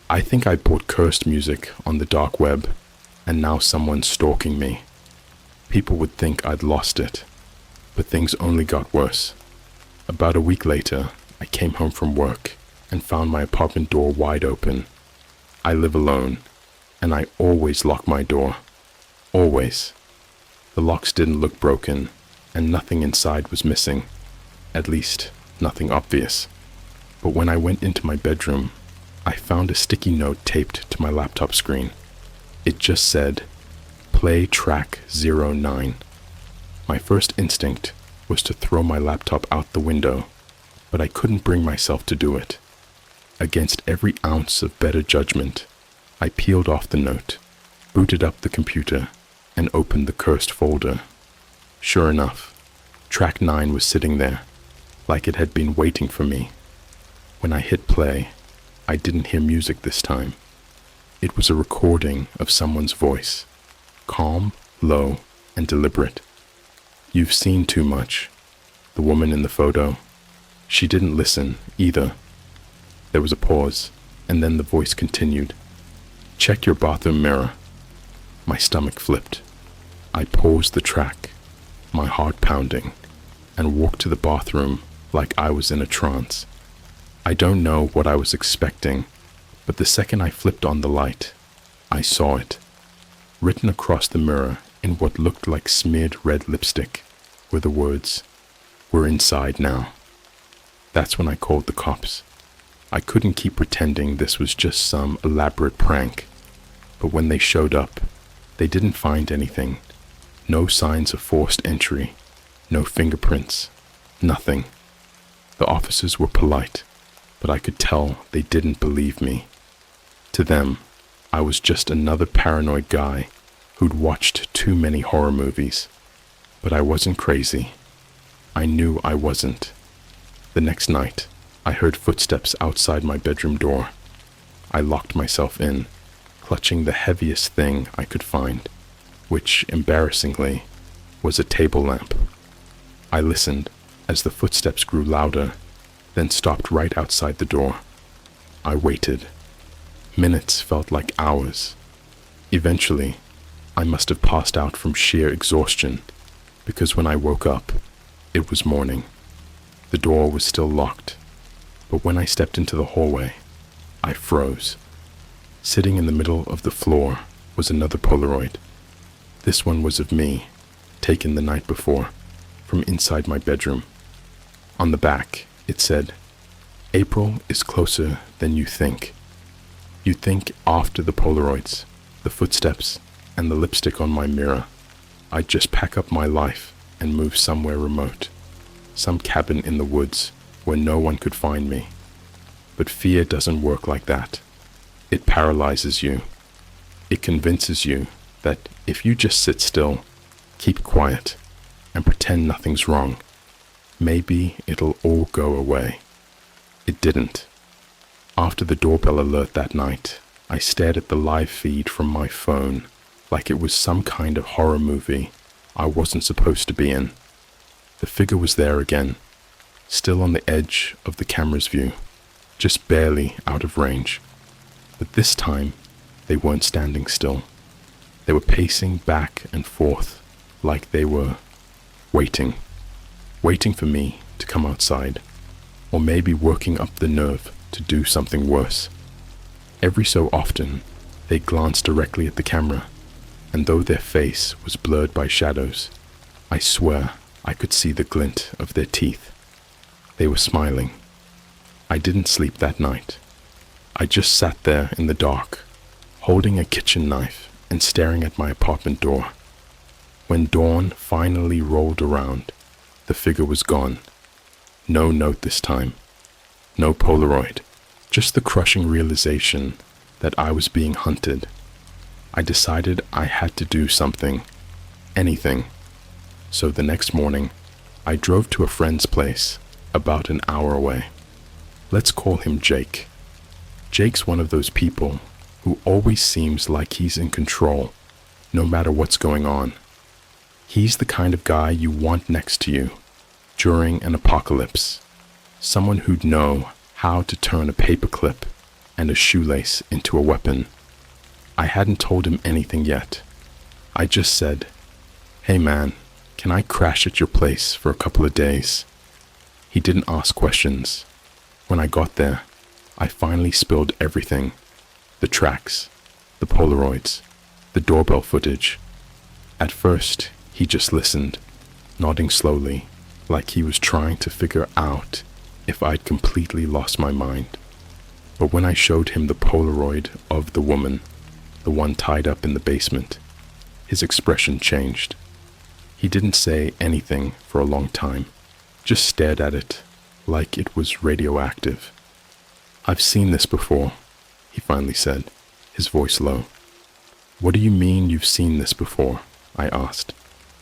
I think I bought cursed music on the dark web, and now someone's stalking me." People would think I'd lost it, but things only got worse. About a week later, I came home from work and found my apartment door wide open. I live alone, and I always lock my door. Always. The locks didn't look broken, and nothing inside was missing. At least, nothing obvious. But when I went into my bedroom, I found a sticky note taped to my laptop screen. It just said, "Play track 09. My first instinct was to throw my laptop out the window, but I couldn't bring myself to do it. Against every ounce of better judgment, I peeled off the note, booted up the computer, and opened the cursed folder. Sure enough, track 9 was sitting there, like it had been waiting for me. When I hit play, I didn't hear music this time. It was a recording of someone's voice, calm, low, and deliberate. "You've seen too much." The woman in the photo, she didn't listen either. There was a pause, and then the voice continued, "Check your bathroom mirror." My stomach flipped. I paused the track, my heart pounding, and walked to the bathroom like I was in a trance. I don't know what I was expecting, but the second I flipped on the light, I saw it. Written across the mirror in what looked like smeared red lipstick were the words, "We're inside now." That's when I called the cops. I couldn't keep pretending this was just some elaborate prank. But when they showed up, they didn't find anything. No signs of forced entry, no fingerprints, nothing. The officers were polite, but I could tell they didn't believe me. To them, I was just another paranoid guy who'd watched too many horror movies. But I wasn't crazy. I knew I wasn't. The next night, I heard footsteps outside my bedroom door. I locked myself in, clutching the heaviest thing I could find, which, embarrassingly, was a table lamp. I listened as the footsteps grew louder, then stopped right outside the door. I waited. Minutes felt like hours. Eventually, I must have passed out from sheer exhaustion, because when I woke up, it was morning. The door was still locked, but when I stepped into the hallway, I froze. Sitting in the middle of the floor was another Polaroid. This one was of me, taken the night before, from inside my bedroom. On the back, it said, "April is closer than you think." You'd think after the Polaroids, the footsteps, and the lipstick on my mirror, I'd just pack up my life and move somewhere remote, some cabin in the woods where no one could find me. But fear doesn't work like that. It paralyzes you. It convinces you that if you just sit still, keep quiet, and pretend nothing's wrong, maybe it'll all go away. It didn't. After the doorbell alert that night, I stared at the live feed from my phone like it was some kind of horror movie I wasn't supposed to be in. The figure was there again, still on the edge of the camera's view, just barely out of range. But this time, they weren't standing still. They were pacing back and forth like they were waiting for me to come outside, or maybe working up the nerve to do something worse. Every so often, they glanced directly at the camera, and though their face was blurred by shadows, I swear I could see the glint of their teeth. They were smiling. I didn't sleep that night. I just sat there in the dark, holding a kitchen knife and staring at my apartment door. When dawn finally rolled around, the figure was gone. No note this time. No Polaroid. Just the crushing realization that I was being hunted. I decided I had to do something. Anything. So the next morning, I drove to a friend's place, about an hour away. Let's call him Jake. Jake's one of those people who always seems like he's in control, no matter what's going on. He's the kind of guy you want next to you during an apocalypse. Someone who'd know how to turn a paperclip and a shoelace into a weapon. I hadn't told him anything yet. I just said, "Hey man, can I crash at your place for a couple of days?" He didn't ask questions. When I got there, I finally spilled everything. The tracks, the Polaroids, the doorbell footage. At first, he just listened, nodding slowly, like he was trying to figure out if I'd completely lost my mind. But when I showed him the Polaroid of the woman, the one tied up in the basement, his expression changed. He didn't say anything for a long time, just stared at it like it was radioactive. "I've seen this before," he finally said, his voice low. "What do you mean you've seen this before?" I asked,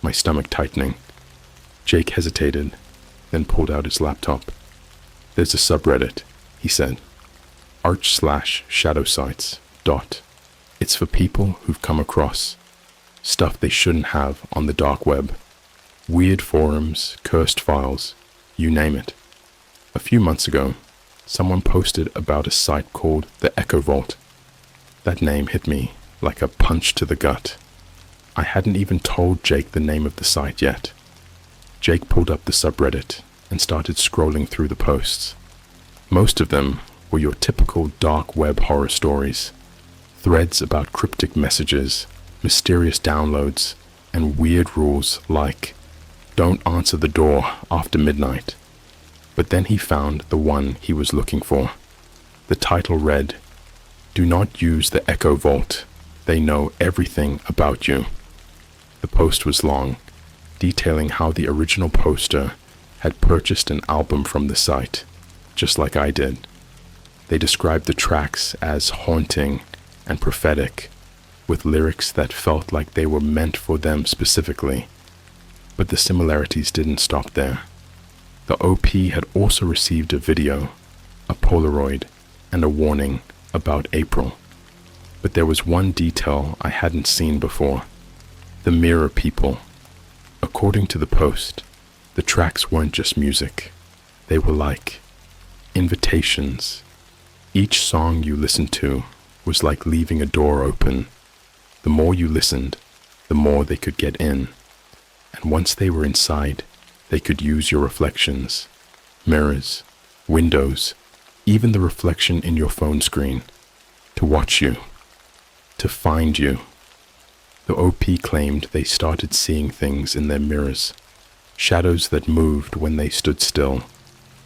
my stomach tightening. Jake hesitated, then pulled out his laptop. "There's a subreddit," he said. /shadow sites. It's for people who've come across stuff they shouldn't have on the dark web. Weird forums, cursed files, you name it. A few months ago, someone posted about a site called the Echo Vault. That name hit me like a punch to the gut. I hadn't even told Jake the name of the site yet. Jake pulled up the subreddit and started scrolling through the posts. Most of them were your typical dark web horror stories. Threads about cryptic messages, mysterious downloads, and weird rules like, don't answer the door after midnight. But then he found the one he was looking for. The title read, "Do not use the Echo Vault. They know everything about you." The post was long, detailing how the original poster had purchased an album from the site, just like I did. They described the tracks as haunting and prophetic, with lyrics that felt like they were meant for them specifically. But the similarities didn't stop there. The OP had also received a video, a Polaroid, and a warning about April. But there was one detail I hadn't seen before: the mirror people. According to the post, the tracks weren't just music. They were like invitations. Each song you listened to was like leaving a door open. The more you listened, the more they could get in. And once they were inside, they could use your reflections, mirrors, windows, even the reflection in your phone screen, to watch you, to find you. The OP claimed they started seeing things in their mirrors, shadows that moved when they stood still,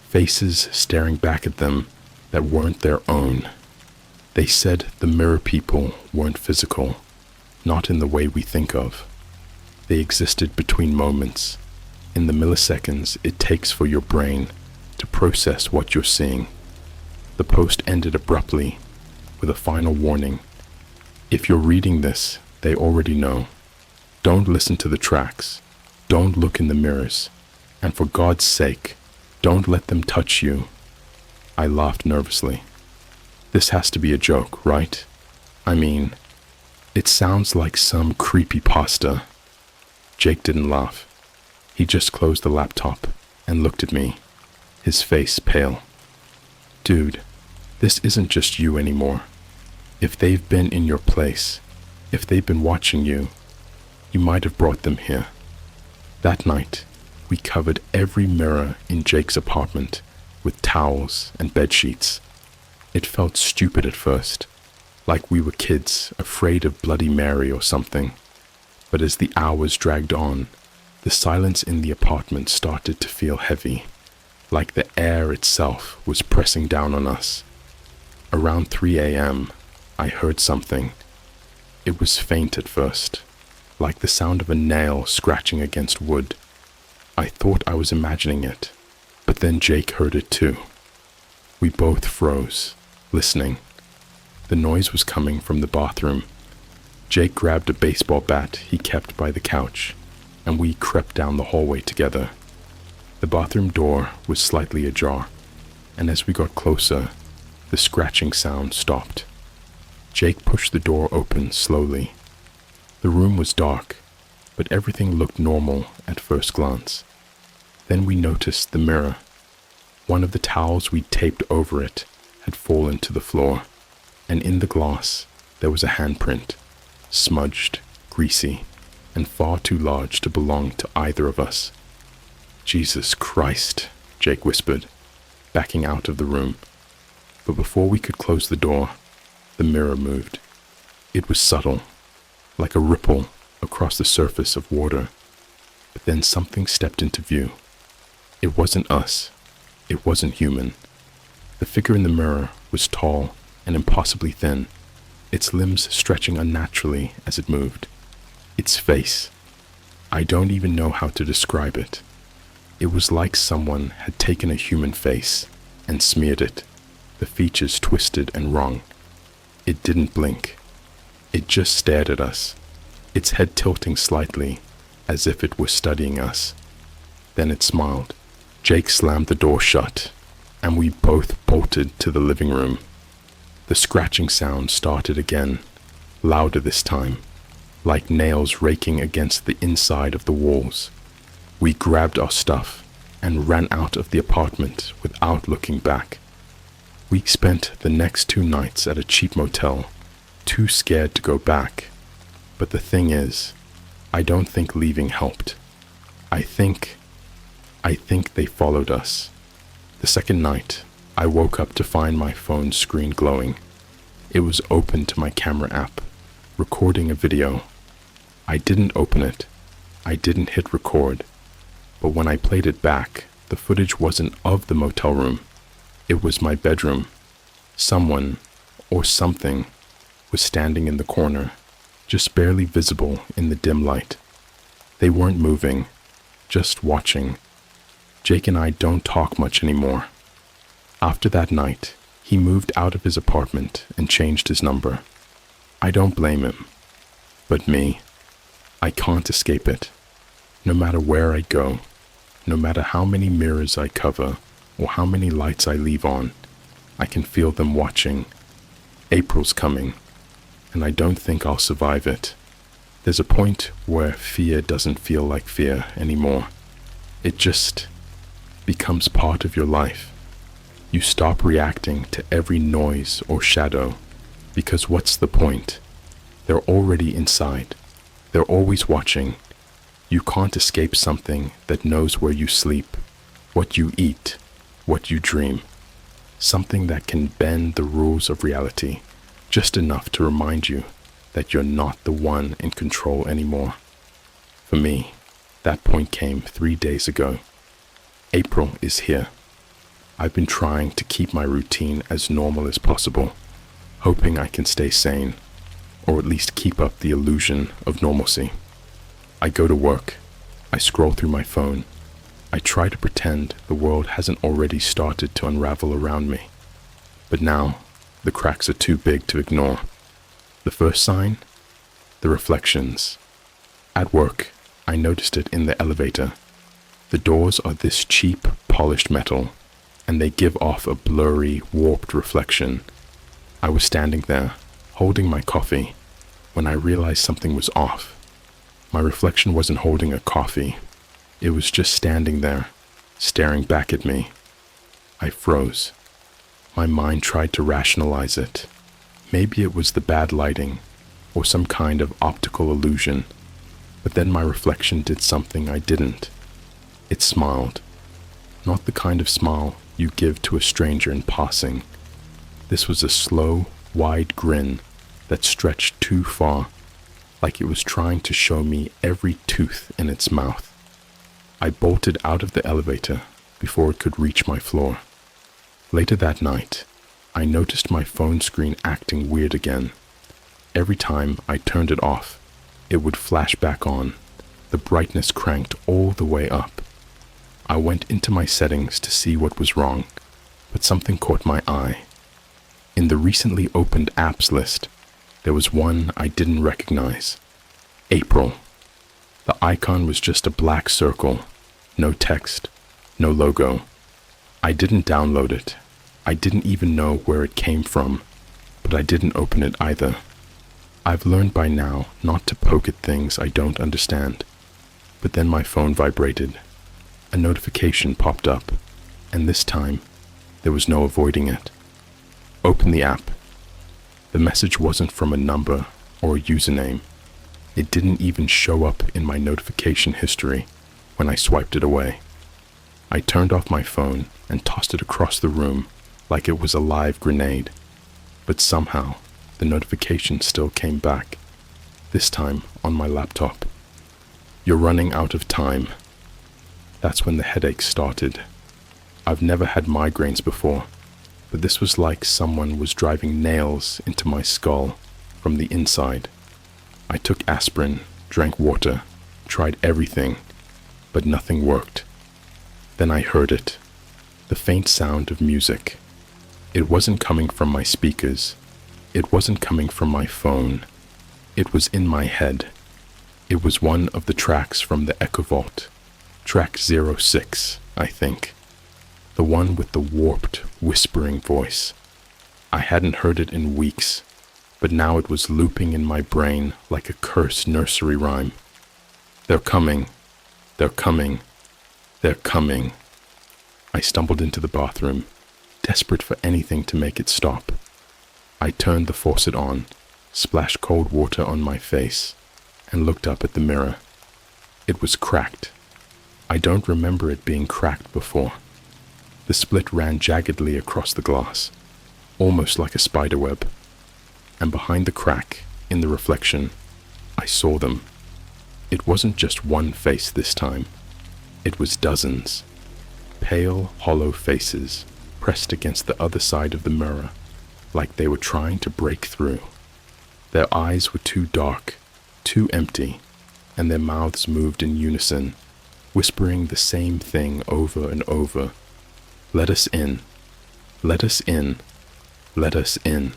faces staring back at them that weren't their own. They said the mirror people weren't physical, not in the way we think of. They existed between moments, in the milliseconds it takes for your brain to process what you're seeing. The post ended abruptly with a final warning. If you're reading this, they already know. Don't listen to the tracks. Don't look in the mirrors. And for God's sake, don't let them touch you. I laughed nervously. This has to be a joke, right? I mean, it sounds like some creepypasta. Jake didn't laugh. He just closed the laptop and looked at me, his face pale. Dude, this isn't just you anymore. If they've been in your place, if they've been watching you, you might have brought them here. That night, we covered every mirror in Jake's apartment with towels and bed sheets. It felt stupid at first, like we were kids afraid of Bloody Mary or something. But as the hours dragged on, the silence in the apartment started to feel heavy, like the air itself was pressing down on us. Around 3 a.m., I heard something. It was faint at first, like the sound of a nail scratching against wood. I thought I was imagining it, but then Jake heard it too. We both froze, listening. The noise was coming from the bathroom. Jake grabbed a baseball bat he kept by the couch, and we crept down the hallway together. The bathroom door was slightly ajar, and as we got closer, the scratching sound stopped. Jake pushed the door open slowly. The room was dark, but everything looked normal at first glance. Then we noticed the mirror. One of the towels we'd taped over it had fallen to the floor, and in the glass there was a handprint, smudged, greasy, and far too large to belong to either of us. "Jesus Christ," Jake whispered, backing out of the room. But before we could close the door, the mirror moved. It was subtle, like a ripple across the surface of water. But then something stepped into view. It wasn't us. It wasn't human. The figure in the mirror was tall and impossibly thin, its limbs stretching unnaturally as it moved. Its face, I don't even know how to describe it. It was like someone had taken a human face and smeared it, the features twisted and wrong. It didn't blink. It just stared at us, its head tilting slightly as if it were studying us. Then it smiled. Jake slammed the door shut, and we both bolted to the living room. The scratching sound started again, louder this time, like nails raking against the inside of the walls. We grabbed our stuff and ran out of the apartment without looking back. We spent the next 2 nights at a cheap motel, too scared to go back. But the thing is, I don't think leaving helped. I think they followed us. The second night, I woke up to find my phone's screen glowing. It was open to my camera app, recording a video. I didn't open it. I didn't hit record. But when I played it back, the footage wasn't of the motel room. It was my bedroom. Someone, or something, was standing in the corner, just barely visible in the dim light. They weren't moving, just watching. Jake and I don't talk much anymore. After that night, he moved out of his apartment and changed his number. I don't blame him. But me, I can't escape it. No matter where I go, no matter how many mirrors I cover or how many lights I leave on, I can feel them watching. April's coming, and I don't think I'll survive it. There's a point where fear doesn't feel like fear anymore. It just becomes part of your life. You stop reacting to every noise or shadow, because what's the point? They're already inside. They're always watching. You can't escape something that knows where you sleep, what you eat, what you dream. Something that can bend the rules of reality, just enough to remind you that you're not the one in control anymore. For me, that point came 3 days ago. April is here. I've been trying to keep my routine as normal as possible, hoping I can stay sane, or at least keep up the illusion of normalcy. I go to work. I scroll through my phone. I try to pretend the world hasn't already started to unravel around me. But now, the cracks are too big to ignore. The first sign? The reflections. At work, I noticed it in the elevator. The doors are this cheap, polished metal, and they give off a blurry, warped reflection. I was standing there, holding my coffee, when I realized something was off. My reflection wasn't holding a coffee. It was just standing there, staring back at me. I froze. My mind tried to rationalize it. Maybe it was the bad lighting, or some kind of optical illusion. But then my reflection did something I didn't. It smiled. Not the kind of smile you give to a stranger in passing. This was a slow, wide grin that stretched too far, like it was trying to show me every tooth in its mouth. I bolted out of the elevator before it could reach my floor. Later that night, I noticed my phone screen acting weird again. Every time I turned it off, it would flash back on, the brightness cranked all the way up. I went into my settings to see what was wrong, but something caught my eye. In the recently opened apps list, there was one I didn't recognize. April. The icon was just a black circle, no text, no logo. I didn't download it. I didn't even know where it came from, but I didn't open it either. I've learned by now not to poke at things I don't understand. But then my phone vibrated. A notification popped up, and this time, there was no avoiding it. Open the app. The message wasn't from a number or a username. It didn't even show up in my notification history when I swiped it away. I turned off my phone and tossed it across the room like it was a live grenade. But somehow, the notification still came back, this time on my laptop. You're running out of time. That's when the headache started. I've never had migraines before, but this was like someone was driving nails into my skull from the inside. I took aspirin, drank water, tried everything, but nothing worked. Then I heard it, the faint sound of music. It wasn't coming from my speakers. It wasn't coming from my phone. It was in my head. It was one of the tracks from the Echo Vault, track 06, I think. The one with the warped, whispering voice. I hadn't heard it in weeks, but now it was looping in my brain like a cursed nursery rhyme. They're coming. They're coming. They're coming. I stumbled into the bathroom, desperate for anything to make it stop. I turned the faucet on, splashed cold water on my face, and looked up at the mirror. It was cracked. I don't remember it being cracked before. The split ran jaggedly across the glass, almost like a spiderweb. And behind the crack, in the reflection, I saw them. It wasn't just one face this time. It was dozens. Pale, hollow faces pressed against the other side of the mirror, like they were trying to break through. Their eyes were too dark, too empty, and their mouths moved in unison, whispering the same thing over and over. Let us in. Let us in. Let us in.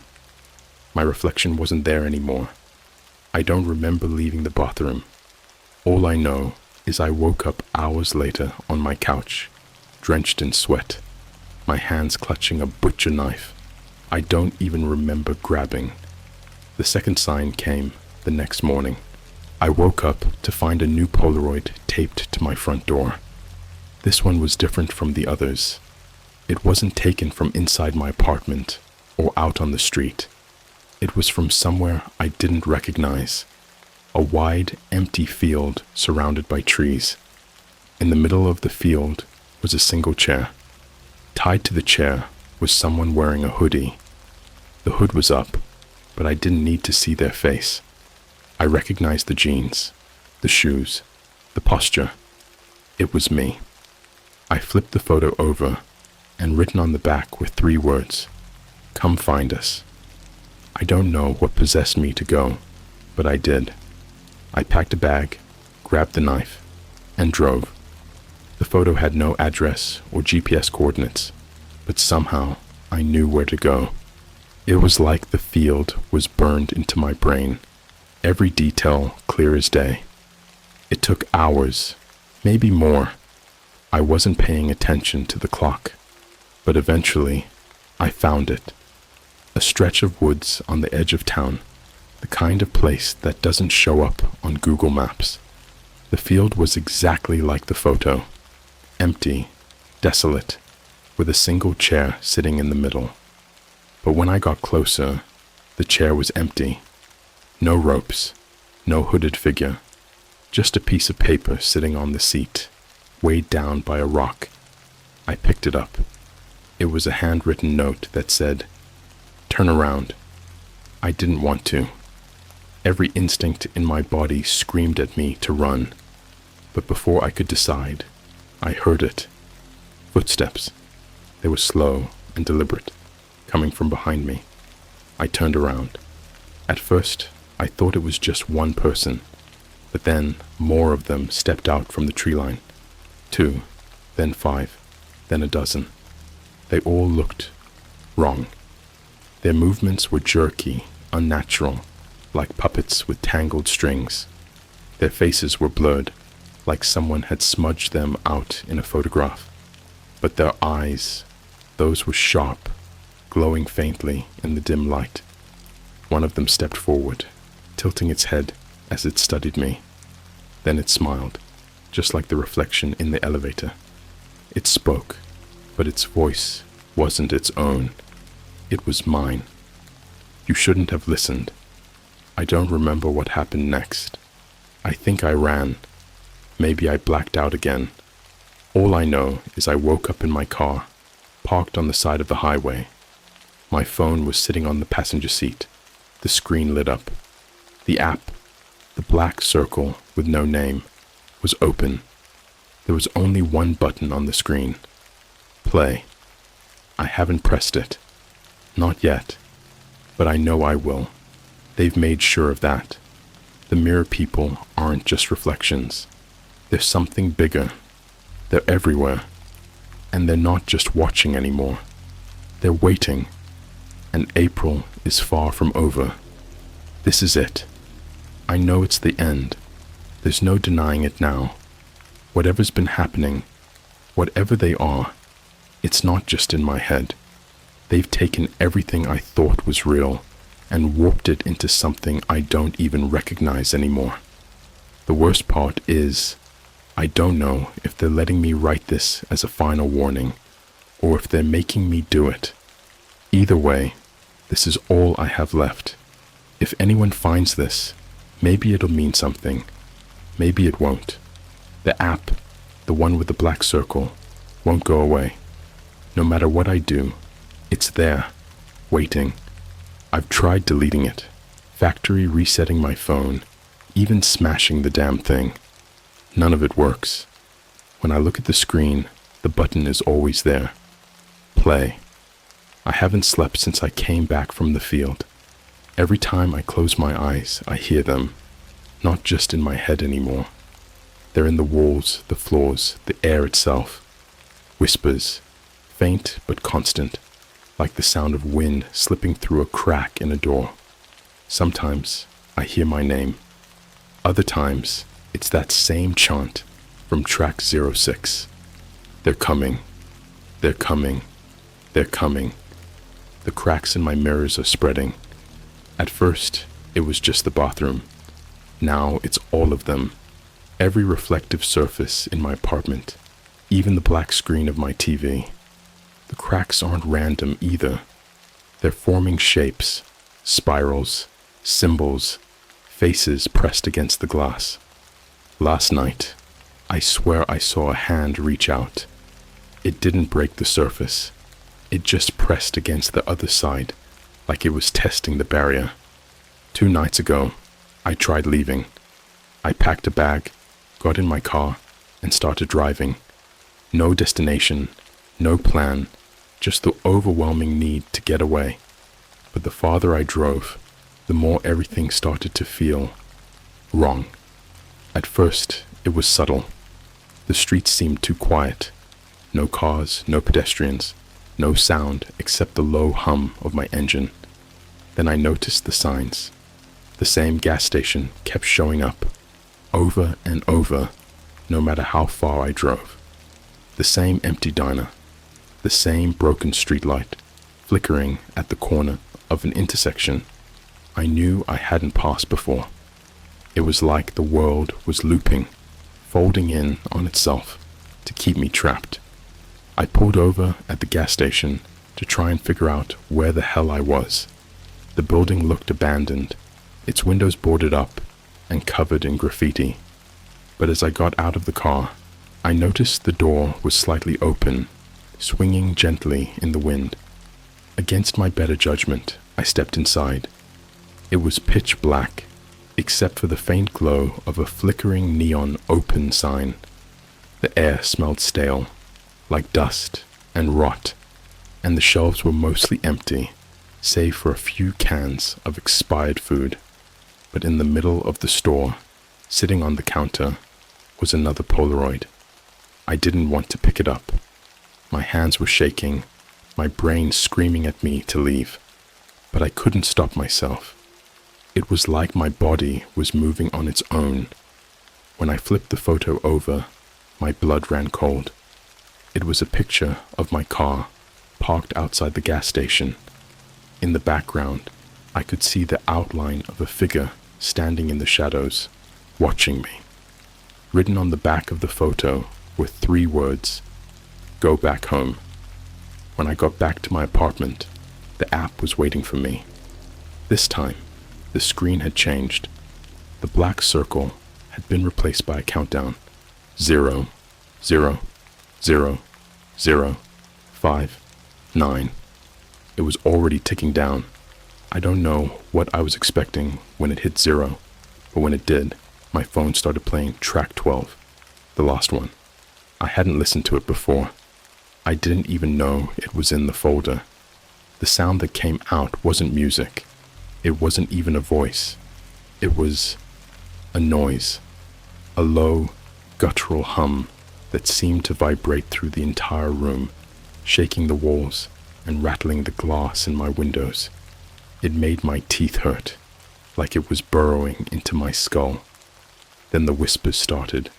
My reflection wasn't there anymore. I don't remember leaving the bathroom. All I know is I woke up hours later on my couch, drenched in sweat, my hands clutching a butcher knife I don't even remember grabbing. The second sign came the next morning. I woke up to find a new Polaroid taped to my front door. This one was different from the others. It wasn't taken from inside my apartment or out on the street. It was from somewhere I didn't recognize. A wide, empty field surrounded by trees. In the middle of the field was a single chair. Tied to the chair was someone wearing a hoodie. The hood was up, but I didn't need to see their face. I recognized the jeans, the shoes, the posture. It was me. I flipped the photo over, and written on the back were 3 words: "Come find us." I don't know what possessed me to go, but I did. I packed a bag, grabbed the knife, and drove. The photo had no address or GPS coordinates, but somehow I knew where to go. It was like the field was burned into my brain, every detail clear as day. It took hours, maybe more. I wasn't paying attention to the clock, but eventually I found it. A stretch of woods on the edge of town, the kind of place that doesn't show up on Google Maps. The field was exactly like the photo, empty, desolate, with a single chair sitting in the middle. But when I got closer, the chair was empty. No ropes, no hooded figure, just a piece of paper sitting on the seat, weighed down by a rock. I picked it up. It was a handwritten note that said, "Turn around." I didn't want to. Every instinct in my body screamed at me to run. But before I could decide, I heard it. Footsteps. They were slow and deliberate, coming from behind me. I turned around. At first, I thought it was just one person, but then more of them stepped out from the tree line. 2, then 5, then a dozen. They all looked wrong. Their movements were jerky, unnatural, like puppets with tangled strings. Their faces were blurred, like someone had smudged them out in a photograph. But their eyes, those were sharp, glowing faintly in the dim light. One of them stepped forward, tilting its head as it studied me. Then it smiled, just like the reflection in the elevator. It spoke, but its voice wasn't its own. It was mine. You shouldn't have listened. I don't remember what happened next. I think I ran. Maybe I blacked out again. All I know is I woke up in my car, parked on the side of the highway. My phone was sitting on the passenger seat. The screen lit up. The app, the black circle with no name, was open. There was only one button on the screen. Play. I haven't pressed it. Not yet. But I know I will. They've made sure of that. The mirror people aren't just reflections. There's something bigger. They're everywhere. And they're not just watching anymore. They're waiting. And April is far from over. This is it. I know it's the end. There's no denying it now. Whatever's been happening, whatever they are, it's not just in my head. They've taken everything I thought was real and warped it into something I don't even recognize anymore. The worst part is, I don't know if they're letting me write this as a final warning, or if they're making me do it. Either way, this is all I have left. If anyone finds this, maybe it'll mean something. Maybe it won't. The app, the one with the black circle, won't go away. No matter what I do, it's there, waiting. I've tried deleting it, factory resetting my phone, even smashing the damn thing. None of it works. When I look at the screen, the button is always there. Play. I haven't slept since I came back from the field. Every time I close my eyes, I hear them, not just in my head anymore. They're in the walls, the floors, the air itself. Whispers, faint but constant, like the sound of wind slipping through a crack in a door. Sometimes I hear my name. Other times, it's that same chant from track 06. They're coming. They're coming. They're coming. The cracks in my mirrors are spreading. At first, it was just the bathroom. Now it's all of them. Every reflective surface in my apartment, even the black screen of my TV. The cracks aren't random either. They're forming shapes, spirals, symbols, faces pressed against the glass. Last night, I swear I saw a hand reach out. It didn't break the surface. It just pressed against the other side, like it was testing the barrier. 2 nights ago, I tried leaving. I packed a bag, got in my car, and started driving. No destination, no plan, just the overwhelming need to get away. But the farther I drove, the more everything started to feel wrong. At first, it was subtle. The streets seemed too quiet. No cars, no pedestrians, no sound except the low hum of my engine. Then I noticed the signs. The same gas station kept showing up, over and over, no matter how far I drove. The same empty diner, the same broken streetlight, flickering at the corner of an intersection I knew I hadn't passed before. It was like the world was looping, folding in on itself to keep me trapped. I pulled over at the gas station to try and figure out where the hell I was. The building looked abandoned, its windows boarded up and covered in graffiti. But as I got out of the car, I noticed the door was slightly open, swinging gently in the wind. Against my better judgment, I stepped inside. It was pitch black, except for the faint glow of a flickering neon open sign. The air smelled stale, like dust and rot, and the shelves were mostly empty, save for a few cans of expired food. But in the middle of the store, sitting on the counter, was another Polaroid. I didn't want to pick it up. My hands were shaking, my brain screaming at me to leave. But I couldn't stop myself. It was like my body was moving on its own. When I flipped the photo over, my blood ran cold. It was a picture of my car, parked outside the gas station. In the background, I could see the outline of a figure standing in the shadows, watching me. Written on the back of the photo were 3 words: "Go back home." When I got back to my apartment, the app was waiting for me. This time, the screen had changed. The black circle had been replaced by a countdown. 0, 0, 0, 0, 5, 9. It was already ticking down. I don't know what I was expecting when it hit 0, but when it did, my phone started playing track 12, the last one. I hadn't listened to it before. I didn't even know it was in the folder. The sound that came out wasn't music. It wasn't even a voice. It was a noise, a low, guttural hum that seemed to vibrate through the entire room, shaking the walls and rattling the glass in my windows. It made my teeth hurt, like it was burrowing into my skull. Then the whispers started.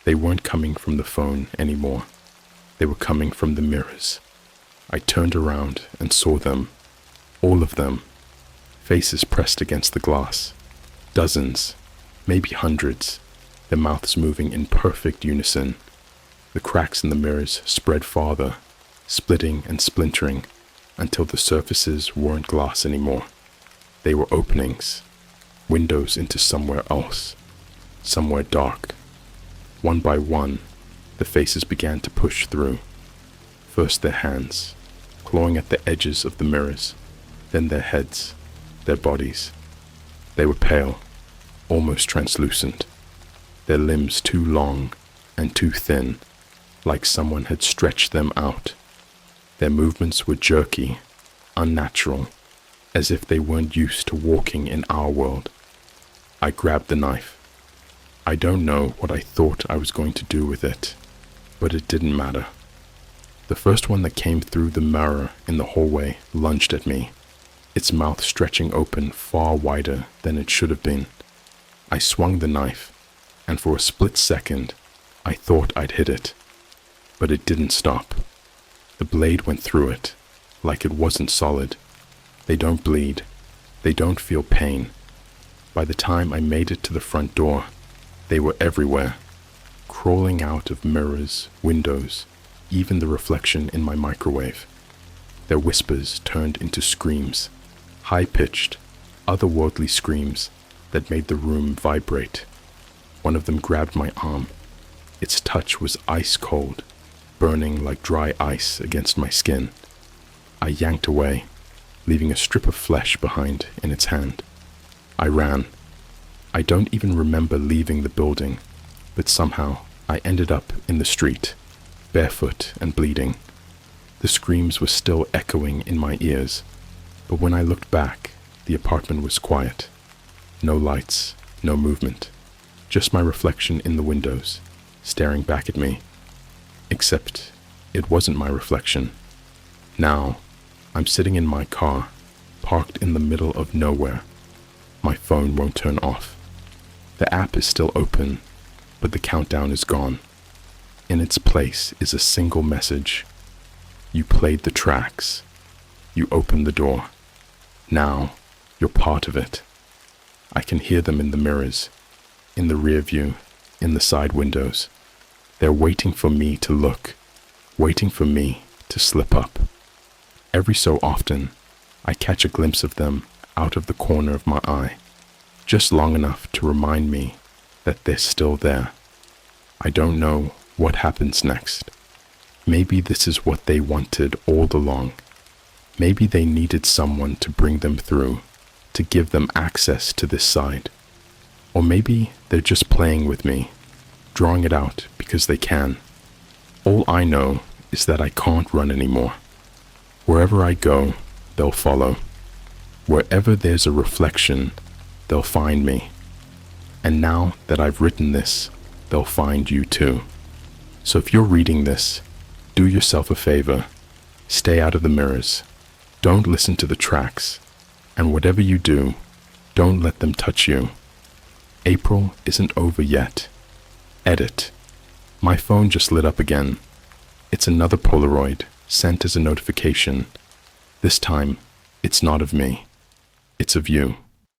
They weren't coming from the phone anymore. They were coming from the mirrors. I turned around and saw them, all of them, faces pressed against the glass. Dozens, maybe hundreds, their mouths moving in perfect unison. The cracks in the mirrors spread farther, splitting and splintering, until the surfaces weren't glass anymore. They were openings, windows into somewhere else, somewhere dark. One by one, the faces began to push through. First their hands, clawing at the edges of the mirrors, then their heads, their bodies. They were pale, almost translucent, their limbs too long and too thin, like someone had stretched them out. Their movements were jerky, unnatural, as if they weren't used to walking in our world. I grabbed the knife. I don't know what I thought I was going to do with it, but it didn't matter. The first one that came through the mirror in the hallway lunged at me, its mouth stretching open far wider than it should have been. I swung the knife, and for a split second, I thought I'd hit it. But it didn't stop. The blade went through it, like it wasn't solid. They don't bleed. They don't feel pain. By the time I made it to the front door, they were everywhere, crawling out of mirrors, windows, even the reflection in my microwave. Their whispers turned into screams, high-pitched, otherworldly screams that made the room vibrate. One of them grabbed my arm. Its touch was ice cold, burning like dry ice against my skin. I yanked away, leaving a strip of flesh behind in its hand. I ran. I don't even remember leaving the building, but somehow I ended up in the street, barefoot and bleeding. The screams were still echoing in my ears, but when I looked back, the apartment was quiet. No lights, no movement, just my reflection in the windows, staring back at me. Except it wasn't my reflection. Now, I'm sitting in my car, parked in the middle of nowhere. My phone won't turn off. The app is still open, but the countdown is gone. In its place is a single message. You played the tracks. You opened the door. Now, you're part of it. I can hear them in the mirrors, in the rear view, in the side windows. They're waiting for me to look, waiting for me to slip up. Every so often, I catch a glimpse of them out of the corner of my eye, just long enough to remind me that they're still there. I don't know what happens next. Maybe this is what they wanted all along. Maybe they needed someone to bring them through, to give them access to this side. Or maybe they're just playing with me, drawing it out because they can. All I know is that I can't run anymore. Wherever I go, they'll follow. Wherever there's a reflection, they'll find me. And now that I've written this, they'll find you too. So if you're reading this, do yourself a favor. Stay out of the mirrors. Don't listen to the tracks. And whatever you do, don't let them touch you. April isn't over yet. Edit. My phone just lit up again. It's another Polaroid, sent as a notification. This time, it's not of me. It's of you.